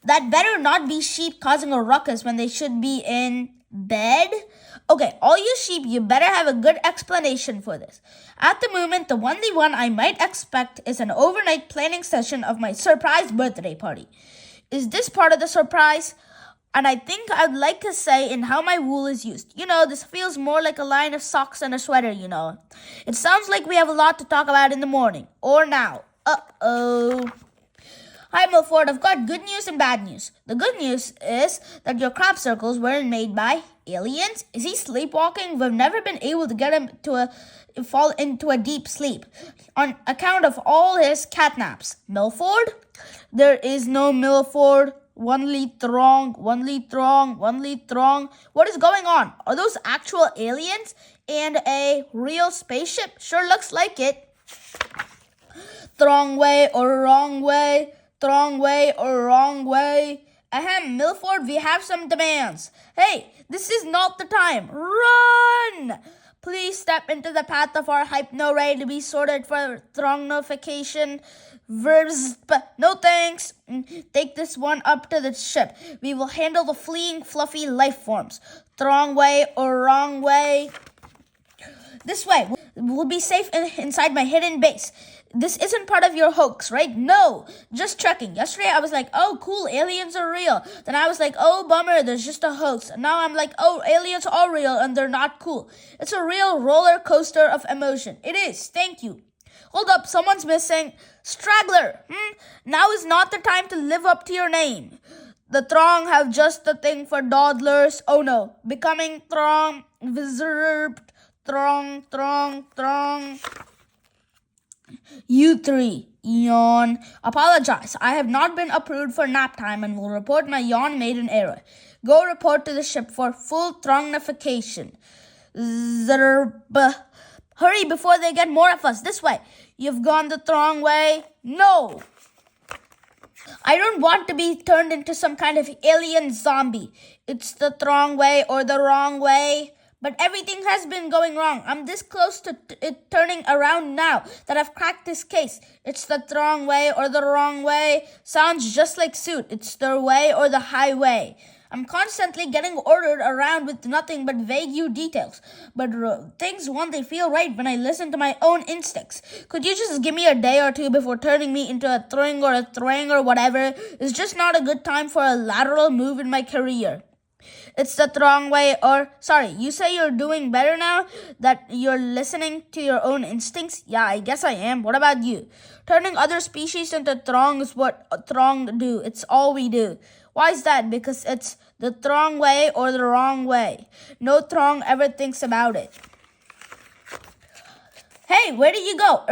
That better not be sheep causing a ruckus when they should be in bed. Okay, all you sheep, you better have a good explanation for this. At the moment, the only one I might expect is an overnight planning session of my surprise birthday party. Is this part of the surprise? And I think I'd like to say in how my wool is used. This feels more like a line of socks and a sweater, It sounds like we have a lot to talk about in the morning. Or now. Uh-oh. Hi, Milford. I've got good news and bad news. The good news is that your crop circles weren't made by aliens. Is he sleepwalking? We've never been able to get him to fall into a deep sleep on account of all his catnaps. Milford? There is no Milford. Only Throng. What is going on? Are those actual aliens and a real spaceship? Sure looks like it. Throng way or wrong way? Throng way or wrong way? Ahem, Milford, we have some demands. Hey, this is not the time. Run! Please step into the path of our hypno ray to be sorted for throngnification. No thanks. Take this one up to the ship. We will handle the fleeing fluffy life forms. Throng way or wrong way? This way. We'll be safe inside my hidden base. This isn't part of your hoax, right? No, just checking. Yesterday I was like, oh, cool, aliens are real. Then I was like, oh, bummer, there's just a hoax. And now I'm like, oh, aliens are real and they're not cool. It's a real roller coaster of emotion. It is. Thank you. Hold up, someone's missing. Straggler. Now is not the time to live up to your name. The Throng have just the thing for dawdlers. Oh no, becoming Throng, Viserb, Throng. You three, yawn. Apologize. I have not been approved for nap time and will report my yawn made an error. Go report to the ship for full throngnification. Zerb. Hurry before they get more of us. This way. You've gone the wrong way. No. I don't want to be turned into some kind of alien zombie. It's the wrong way or the wrong way. But everything has been going wrong. I'm this close to it turning around now that I've cracked this case. It's the wrong way or the wrong way. Sounds just like S.U.I.T. It's the way or the highway. I'm constantly getting ordered around with nothing but vague details. But things won't they feel right when I listen to my own instincts. Could you just give me a day or two before turning me into a thring or a thrang or whatever? It's just not a good time for a lateral move in my career. It's the wrong way or... Sorry, you say you're doing better now? That you're listening to your own instincts? Yeah, I guess I am. What about you? Turning other species into throng is what throng do. It's all we do. Why is that? Because it's the wrong way or the wrong way. No throng ever thinks about it. Hey, where did you go?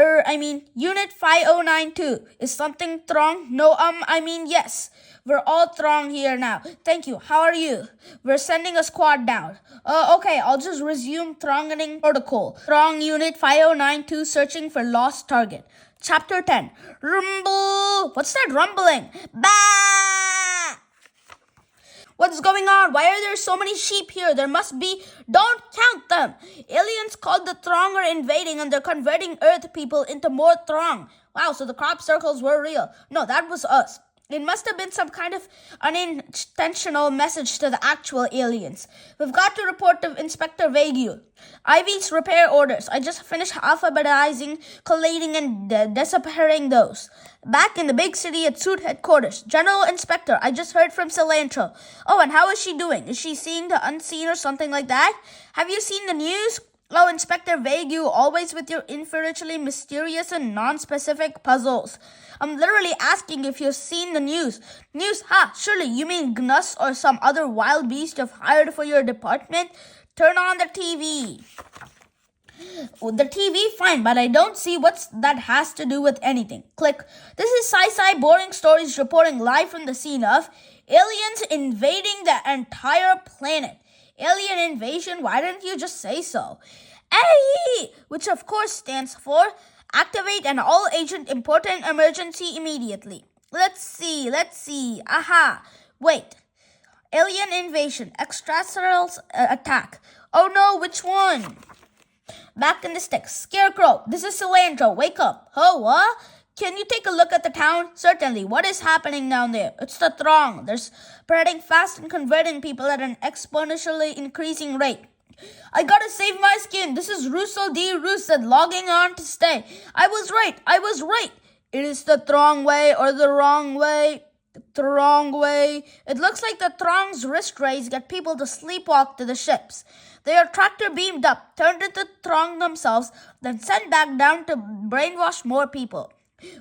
Unit 5092. Is something throng? No, yes. We're all throng here now. Thank you. How are you? We're sending a squad down. Okay, I'll just resume thronging protocol. Throng Unit 5092 searching for lost target. Chapter 10. Rumble! What's that rumbling? Bah! What's going on? Why are there so many sheep here? There must be... Don't count them! Aliens called the Throng are invading and they're converting Earth people into more Throng. Wow, so the crop circles were real. No, that was us. It must have been some kind of unintentional message to the actual aliens. We've got to report to Inspector Vague. Ivy's repair orders. I just finished alphabetizing, collating, and deciphering those. Back in the big city at S.U.I.T headquarters. General Inspector, I just heard from Cilantro. Oh, and how is she doing? Is she seeing the unseen or something like that? Have you seen the news? Oh, Inspector Vague, always with your infinitely mysterious and non-specific puzzles. I'm literally asking if you've seen the news. News? Ha! Surely you mean Gnus or some other wild beast you've hired for your department? Turn on the TV. The TV, fine, but I don't see what that has to do with anything. Click. This is Sci-Fi Boring Stories reporting live from the scene of aliens invading the entire planet. Alien invasion? Why didn't you just say so? AE, which of course stands for Activate an All-Agent Important Emergency Immediately. Let's see. Aha. Wait. Alien invasion. Extraterrestrials attack. Oh no, which one? Back in the sticks. Scarecrow, this is Cilantro. Wake up. Oh, what? Can you take a look at the town? Certainly. What is happening down there? It's the Throng. They're spreading fast and converting people at an exponentially increasing rate. I gotta save my skin. This is Russell D. Roosted logging on to stay. I was right. It is the wrong way or the wrong way. The wrong way. It looks like the Throng's wrist rays get people to sleepwalk to the ships. They are tractor beamed up, turned into Throng themselves, then sent back down to brainwash more people.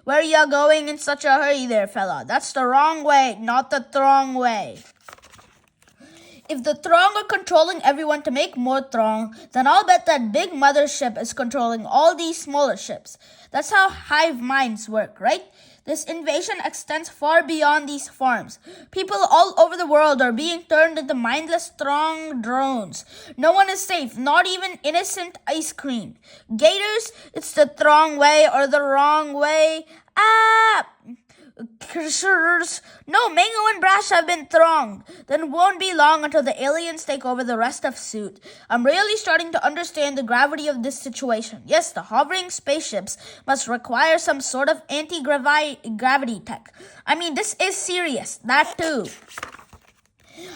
Where ya going in such a hurry there, fella? That's the wrong way, not the Throng way. If the Throng are controlling everyone to make more Throng, then I'll bet that big mothership is controlling all these smaller ships. That's how hive minds work, right? This invasion extends far beyond these farms. People all over the world are being turned into mindless Throng drones. No one is safe, not even innocent ice cream. Gators, it's the Throng way or the wrong way. No, Mango and Brash have been Thronged. Then won't be long until the aliens take over the rest of S.U.I.T. I'm really starting to understand the gravity of this situation. Yes, the hovering spaceships must require some sort of anti-gravity tech. I mean, this is serious. That too.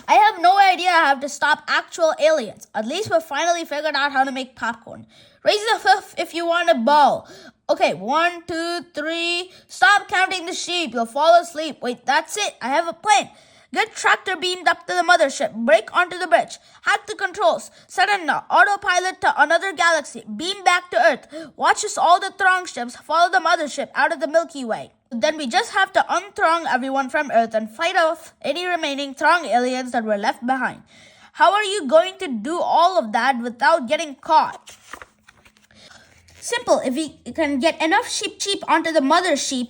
I have no idea how to stop actual aliens. At least we've finally figured out how to make popcorn. Raise the fifth if you want a ball. Okay, 1, 2, 3. Stop counting the sheep. You'll fall asleep. Wait, that's it. I have a plan. Get tractor beamed up to the mothership. Break onto the bridge. Hack the controls. Set an autopilot to another galaxy. Beam back to Earth. Watch as all the Throng ships follow the mothership out of the Milky Way. Then we just have to unthrong everyone from Earth and fight off any remaining Throng aliens that were left behind. How are you going to do all of that without getting caught? Simple. If we can get enough sheep onto the mothership,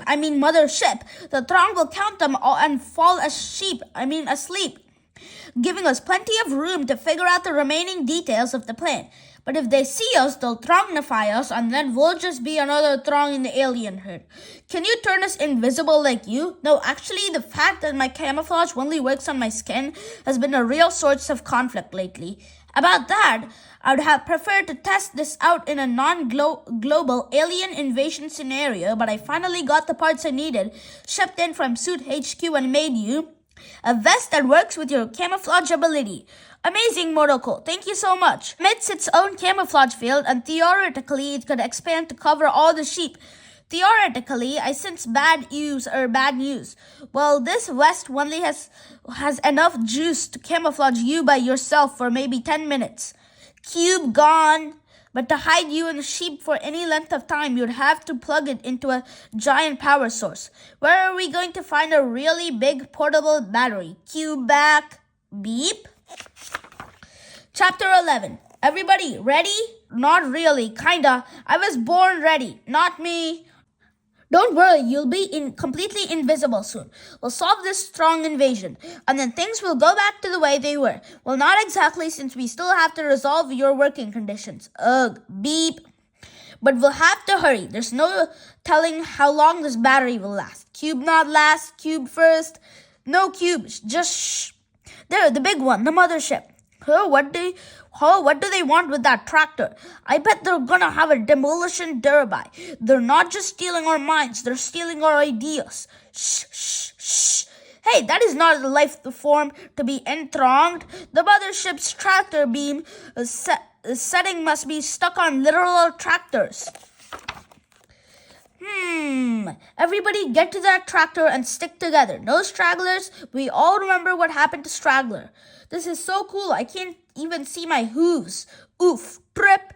the Throng will count them all and fall asleep, giving us plenty of room to figure out the remaining details of the plan. But if they see us, they'll Throngnify us, and then we'll just be another Throng in the alien herd. Can you turn us invisible like you? No, actually, the fact that my camouflage only works on my skin has been a real source of conflict lately. About that, I would have preferred to test this out in a non-global alien invasion scenario, but I finally got the parts I needed, shipped in from S.U.I.T HQ and made you a vest that works with your camouflage ability. Amazing, Morocco. Thank you so much. Emits its own camouflage field, and theoretically, it could expand to cover all the sheep. Theoretically, I sense bad news. Well, this vest only has enough juice to camouflage you by yourself for maybe 10 minutes. Cube gone. But to hide you and the sheep for any length of time, you'd have to plug it into a giant power source. Where are we going to find a really big portable battery? Cube back. Beep. Chapter 11. Everybody ready? Not really, kinda. I was born ready. Not me. Don't worry, you'll be completely invisible soon. We'll solve this strong invasion, and then things will go back to the way they were. Well, not exactly, since we still have to resolve your working conditions. Ugh, beep. But we'll have to hurry. There's no telling how long this battery will last. Cube not last, cube first. No cubes, just shh. There, the big one, the mothership. What do they want with that tractor? I bet they're gonna have a demolition derby. They're not just stealing our minds, they're stealing our ideas. Shh, shh, shh. Hey, that is not the life form to be enthroned. The mothership's tractor beam setting must be stuck on literal tractors. Everybody get to that tractor and stick together. No stragglers. We all remember what happened to Straggler. This is so cool. I can't even see my hooves. Oof. Trip.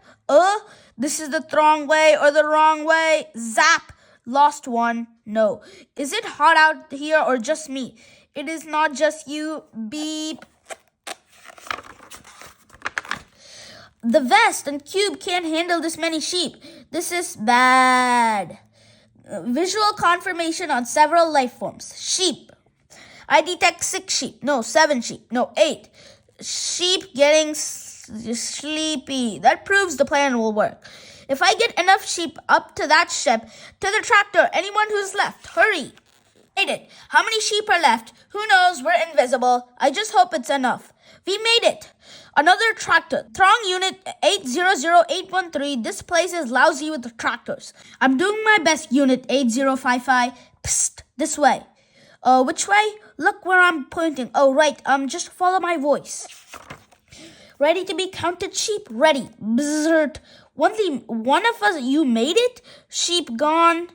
This is the wrong way or the wrong way. Zap. Lost one. No. Is it hot out here or just me? It is not just you. Beep. The vest and cube can't handle this many sheep. This is bad. Visual confirmation on several life forms. Sheep. I detect 6 sheep. No, 7 sheep. No, 8. Sheep getting sleepy. That proves the plan will work. If I get enough sheep up to that ship, to the tractor, anyone who's left, hurry. Made it. How many sheep are left? Who knows? We're invisible. I just hope it's enough. We made it. Another tractor. Throng Unit 800813. This place is lousy with the tractors. I'm doing my best, Unit 8055. Psst. This way. Which way? Look where I'm pointing. Oh, right. Just follow my voice. Ready to be counted sheep? Ready. Bzzzt. Only one of us, you made it? Sheep gone.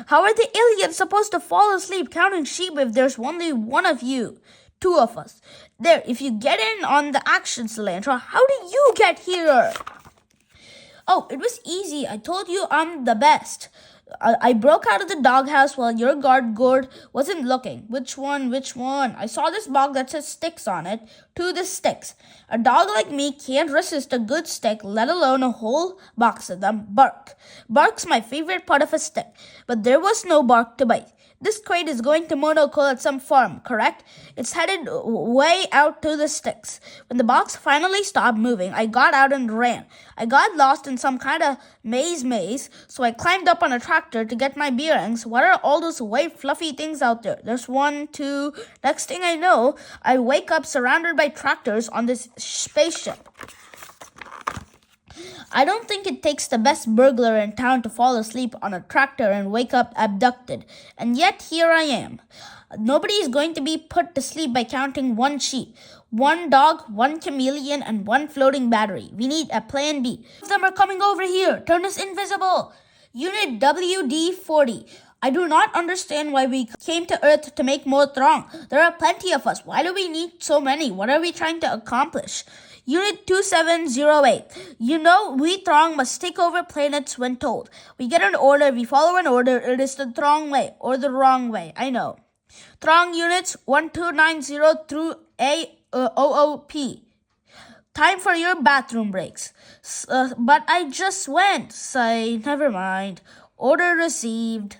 How are the aliens supposed to fall asleep counting sheep if there's only one of you? Two of us. There, if you get in on the action, Cilantro, how did you get here? Oh, it was easy. I told you I'm the best. I broke out of the doghouse while your guard Gord wasn't looking. Which one? Which one? I saw this box that says sticks on it. To the sticks. A dog like me can't resist a good stick, let alone a whole box of them. Bark. Bark's my favorite part of a stick. But there was no bark to bite. This crate is going to Monocle at some farm, correct? It's headed way out to the sticks. When the box finally stopped moving, I got out and ran. I got lost in some kind of maze, so I climbed up on a tractor to get my bearings. What are all those white fluffy things out there? There's one, two. Next thing I know, I wake up surrounded by tractors on this spaceship. I don't think it takes the best burglar in town to fall asleep on a tractor and wake up abducted. And yet here I am. Nobody is going to be put to sleep by counting one sheep, one dog, one chameleon, and one floating battery. We need a plan B. Some of them are coming over here. Turn us invisible. Unit WD-40. I do not understand why we came to Earth to make more throng. There are plenty of us. Why do we need so many? What are we trying to accomplish? Unit 2708. You know, we Throng must take over planets when told. We get an order, we follow an order. It is the Throng way or the wrong way. I know. Throng units 1290 through AOOP. Time for your bathroom breaks. But I just went. Say, never mind. Order received.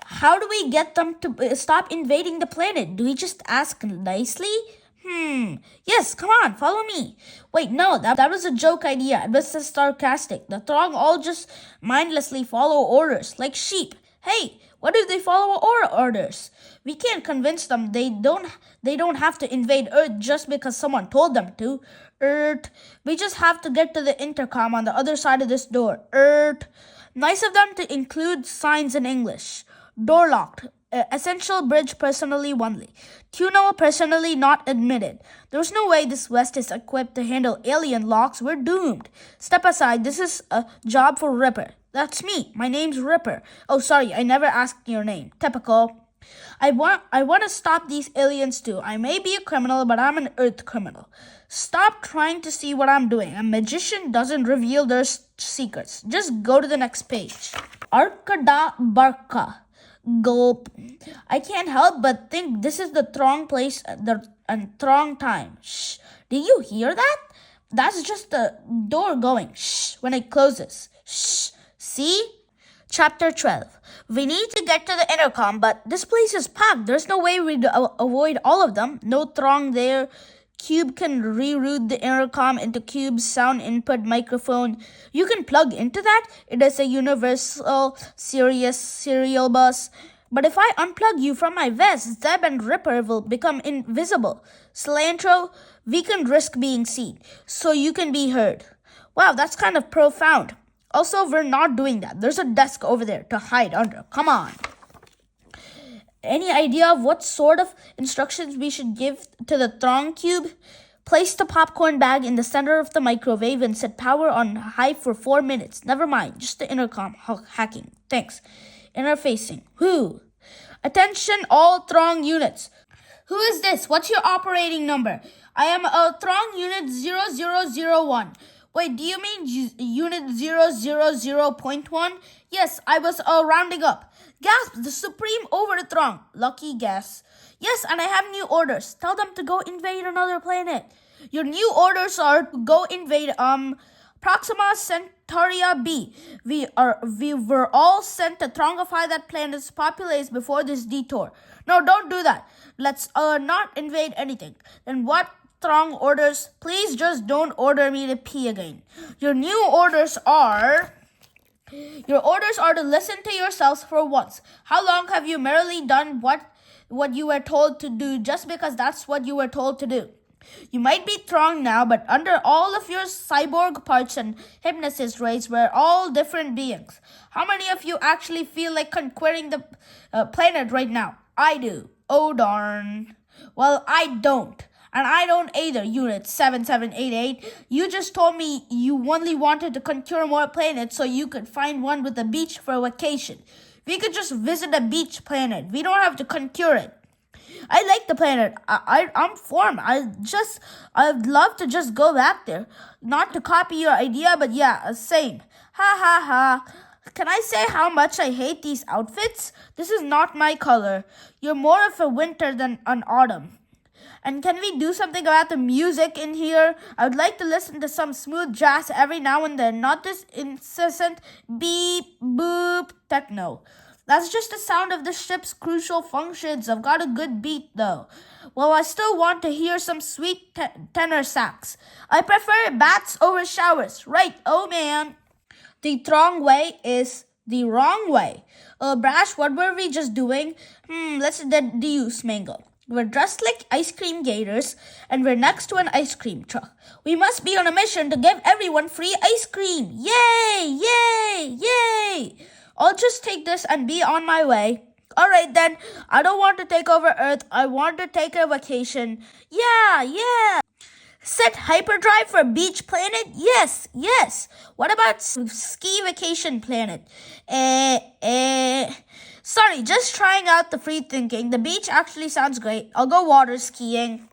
How do we get them to stop invading the planet? Do we just ask nicely? Yes, come on, follow me. Wait, no, that was a joke idea. It was just sarcastic. The Throng all just mindlessly follow orders, like sheep. Hey, what if they follow our orders? We can't convince them they don't have to invade Earth just because someone told them to. Earth. We just have to get to the intercom on the other side of this door. Earth. Nice of them to include signs in English. Door locked. Essential bridge personally only. Tunnel personally not admitted. There's no way this West is equipped to handle alien locks. We're doomed. Step aside. This is a job for Ripper. That's me. My name's Ripper. Oh, sorry. I never asked your name. Typical. I want to stop these aliens too. I may be a criminal, but I'm an Earth criminal. Stop trying to see what I'm doing. A magician doesn't reveal their secrets. Just go to the next page. Arkada Barka. Gulp. I can't help but think this is the Throng place and Throng time. Shh. Did you hear that? That's just the door going. Shh. When it closes. Shh. See? Chapter 12. We need to get to the intercom, but this place is packed. There's no way we'd avoid all of them. No Throng there. Cube can reroute the intercom into Cube's sound input microphone. You can plug into that. It is a universal Sirius serial bus. But if I unplug you from my vest, Zeb and Ripper will become invisible. Cilantro, we can risk being seen, so you can be heard. Wow, that's kind of profound. Also, we're not doing that. There's a desk over there to hide under. Come on. Any idea of what sort of instructions we should give to the Throng cube? Place the popcorn bag in the center of the microwave and set power on high for 4 minutes. Never mind, just the intercom hacking. Thanks. Interfacing. Who? Attention all Throng units. Who is this? What's your operating number? I am a Throng unit 0001. Wait, do you mean unit 000.1? Yes, I was rounding up. Gasp, the Supreme over the Throng. Lucky guess. Yes, and I have new orders. Tell them to go invade another planet. Your new orders are to go invade Proxima Centauri B. We were all sent to Throngify that planet's populace before this detour. No, don't do that. Let's not invade anything. Then what? Throng orders? Please just don't order me to pee again. Your orders are to listen to yourselves for once. How long have you merely done what you were told to do just because that's what you were told to do? You might be Throng now, but under all of your cyborg parts and hypnosis rays, we're all different beings. How many of you actually feel like conquering the planet right now? I do. Oh darn. Well, I don't. And I don't either, Unit 7788. You just told me you only wanted to conquer more planets so you could find one with a beach for a vacation. We could just visit a beach planet. We don't have to conquer it. I like the planet. I'm formed. I'd love to just go back there. Not to copy your idea, but yeah, same. Ha ha ha. Can I say how much I hate these outfits? This is not my color. You're more of a winter than an autumn. And can we do something about the music in here? I would like to listen to some smooth jazz every now and then, not this incessant beep, boop, techno. That's just the sound of the ship's crucial functions. I've got a good beat, though. Well, I still want to hear some sweet tenor sax. I prefer baths over showers. Right, oh man. The wrong way is the wrong way. Brash, what were we just doing? Let's deduce, Mango. We're dressed like ice cream gators, and we're next to an ice cream truck. We must be on a mission to give everyone free ice cream. Yay! Yay! Yay! I'll just take this and be on my way. All right, then. I don't want to take over Earth. I want to take a vacation. Yeah. Set hyperdrive for beach planet? Yes. What about ski vacation planet? Sorry, just trying out the free thinking. The beach actually sounds great. I'll go water skiing.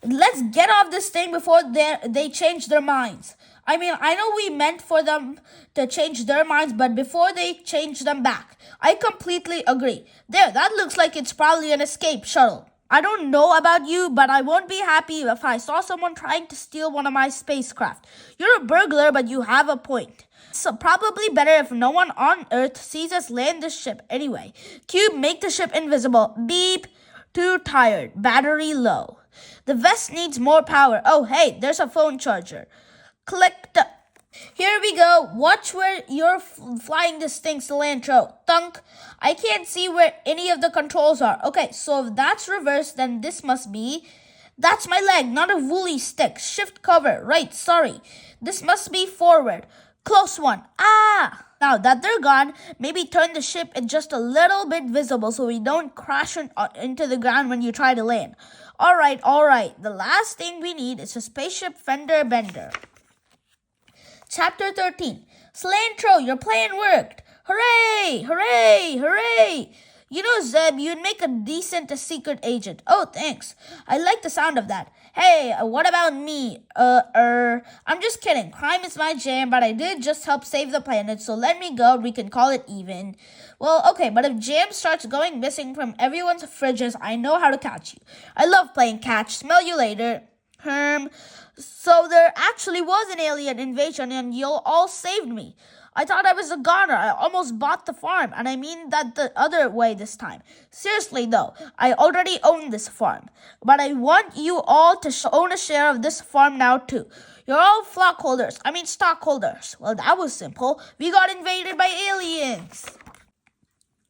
Let's get off this thing before they change their minds. I mean, I know we meant for them to change their minds, but before they change them back. I completely agree. There, that looks like it's probably an escape shuttle. I don't know about you, but I won't be happy if I saw someone trying to steal one of my spacecraft. You're a burglar, but you have a point. So probably better if no one on Earth sees us land this ship anyway. Cube, make the ship invisible. Beep. Too tired. Battery low. The vest needs more power. Oh, hey, there's a phone charger. Click. Here we go. Watch where you're flying this thing, cilantro. Thunk. I can't see where any of the controls are. Okay, so if that's reversed, then this must be... That's my leg, not a woolly stick. Shift cover. Right, sorry. This must be forward. Close one. Ah! Now that they're gone, maybe turn the ship just a little bit visible so we don't crash into the ground when you try to land. All right. The last thing we need is a spaceship fender bender. Chapter 13. Cilantro, your plan worked. Hooray! You know, Zeb, you'd make a decent secret agent. Oh, thanks. I like the sound of that. Hey, what about me? I'm just kidding. Crime is my jam, but I did just help save the planet, so let me go. We can call it even. Well, okay, but if jam starts going missing from everyone's fridges, I know how to catch you. I love playing catch. Smell you later. So there actually was an alien invasion and you all saved me. I thought I was a goner. I almost bought the farm, and I mean that the other way this time. Seriously though, I already own this farm. But I want you all to own a share of this farm now too. You're all stockholders. Well, that was simple. We got invaded by aliens.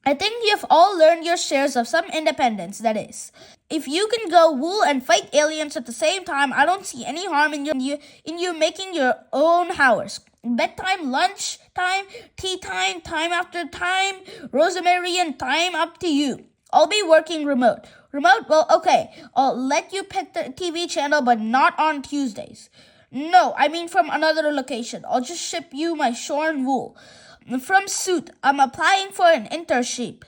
I think you've all learned your shares of some independence, that is. If you can go wool and fight aliens at the same time, I don't see any harm in you making your own hours. Bedtime, lunch time, tea time, time after time, Rosemary time, up to you. I'll be working remote. Well, okay, I'll let you pick the TV channel, but not on Tuesdays. No, I mean from another location. I'll just ship you my shorn wool. From S.U.I.T, I'm applying for an internship.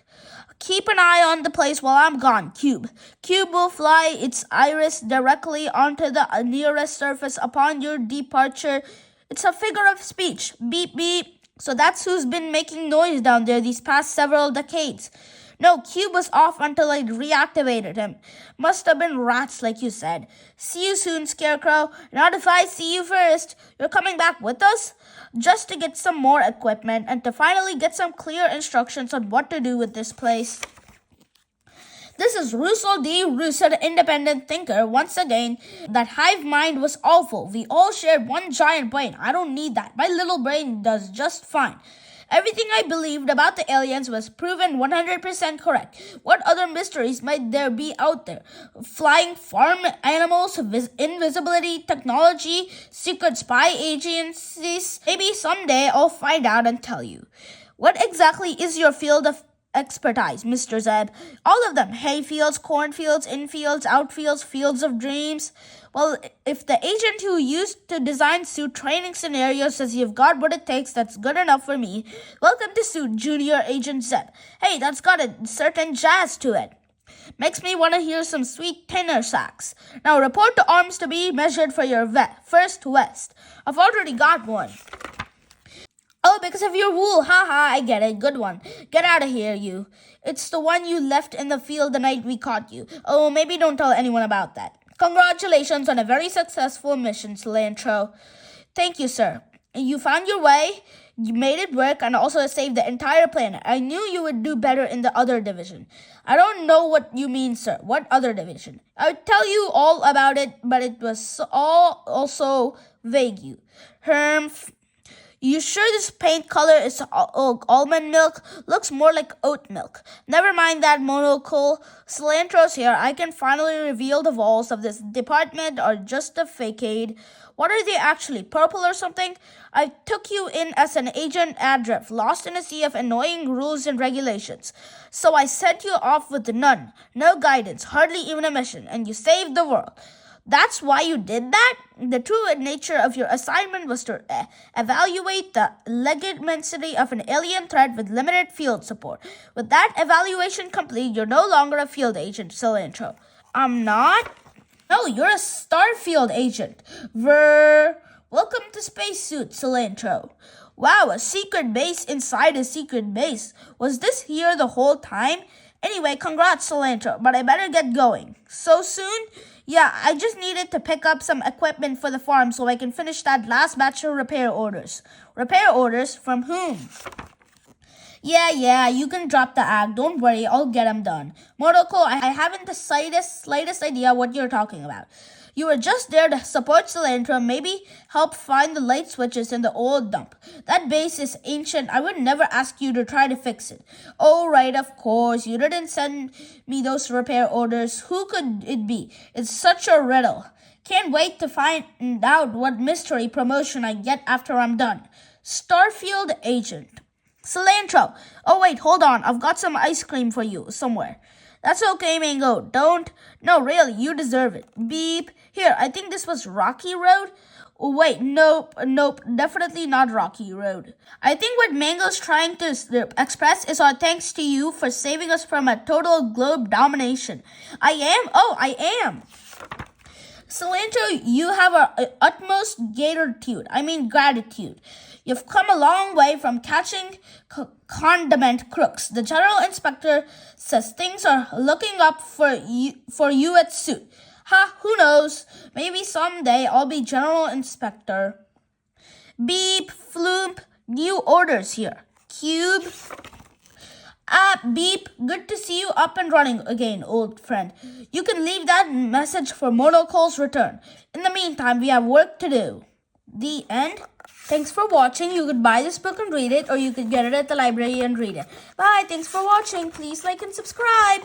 Keep an eye on the place while I'm gone, Cube. Cube will fly its iris directly onto the nearest surface upon your departure. It's a figure of speech. Beep, beep. So that's who's been making noise down there these past several decades. No, Cube was off until I reactivated him. Must have been rats, like you said. See you soon, Scarecrow. Not if I see you first. You're coming back with us? Just to get some more equipment and to finally get some clear instructions on what to do with this place. This is Russell D. Russo, the independent thinker, once again. That hive mind was awful. We all shared one giant brain. I don't need that. My little brain does just fine. Everything I believed about the aliens was proven 100% correct. What other mysteries might there be out there? Flying farm animals, invisibility technology, secret spy agencies? Maybe someday I'll find out and tell you. What exactly is your field of expertise, Mr. Zeb. All of them. Hayfields, cornfields, infields, outfields, fields of dreams. Well, if the agent who used to design suit training scenarios says you've got what it takes, that's good enough for me. Welcome to Suit, Junior Agent Zeb. Hey, that's got a certain jazz to it. Makes me want to hear some sweet tenor sax. Now report to arms to be measured for your first vest. I've already got one. Oh, because of your wool. Haha, I get it. Good one. Get out of here, you. It's the one you left in the field the night we caught you. Oh, maybe don't tell anyone about that. Congratulations on a very successful mission, Cilantro. Thank you, sir. You found your way, you made it work, and also saved the entire planet. I knew you would do better in the other division. I don't know what you mean, sir. What other division? I'll tell you all about it, but it was all also vague. You sure this paint color is almond milk? Looks more like oat milk. Never mind that, monocle. Cilantro's here. I can finally reveal the walls of this department are just a facade. What are they actually, purple or something? I took you in as an agent adrift, lost in a sea of annoying rules and regulations. So I sent you off with none, no guidance, hardly even a mission, and you saved the world. That's why you did that? The true nature of your assignment was to evaluate the legitimacy of an alien threat with limited field support. With that evaluation complete, you're no longer a field agent, Cilantro. I'm not? No, you're a Starfield agent. Welcome to Spacesuit, Cilantro. Wow, a secret base inside a secret base. Was this here the whole time? Anyway, congrats, Cilantro, but I better get going. So soon? Yeah, I just needed to pick up some equipment for the farm so I can finish that last batch of repair orders. Repair orders? From whom? Yeah, you can drop the act. Don't worry, I'll get them done. Motoko, I haven't the slightest idea what you're talking about. You were just there to support Cilantro, maybe help find the light switches in the old dump. That base is ancient. I would never ask you to try to fix it. Oh, right, of course. You didn't send me those repair orders. Who could it be? It's such a riddle. Can't wait to find out what mystery promotion I get after I'm done. Starfield agent. Cilantro. Oh, wait, hold on. I've got some ice cream for you somewhere. That's okay, Mango. No, really, you deserve it. Beep. Here, I think this was Rocky Road. Oh, wait, nope, definitely not Rocky Road. I think what Mango's trying to express is our thanks to you for saving us from a total globe domination. I am? Oh, I am. Cilantro, you have our utmost gratitude. You've come a long way from catching condiment crooks. The general inspector says things are looking up for you at Suit. Ha, who knows? Maybe someday I'll be general inspector. Beep, floop, new orders here. Cube. Beep, good to see you up and running again, old friend. You can leave that message for Monocle's return. In the meantime, we have work to do. The end. Thanks for watching. You could buy this book and read it, or you could get it at the library and read it. Bye. Thanks for watching. Please like and subscribe.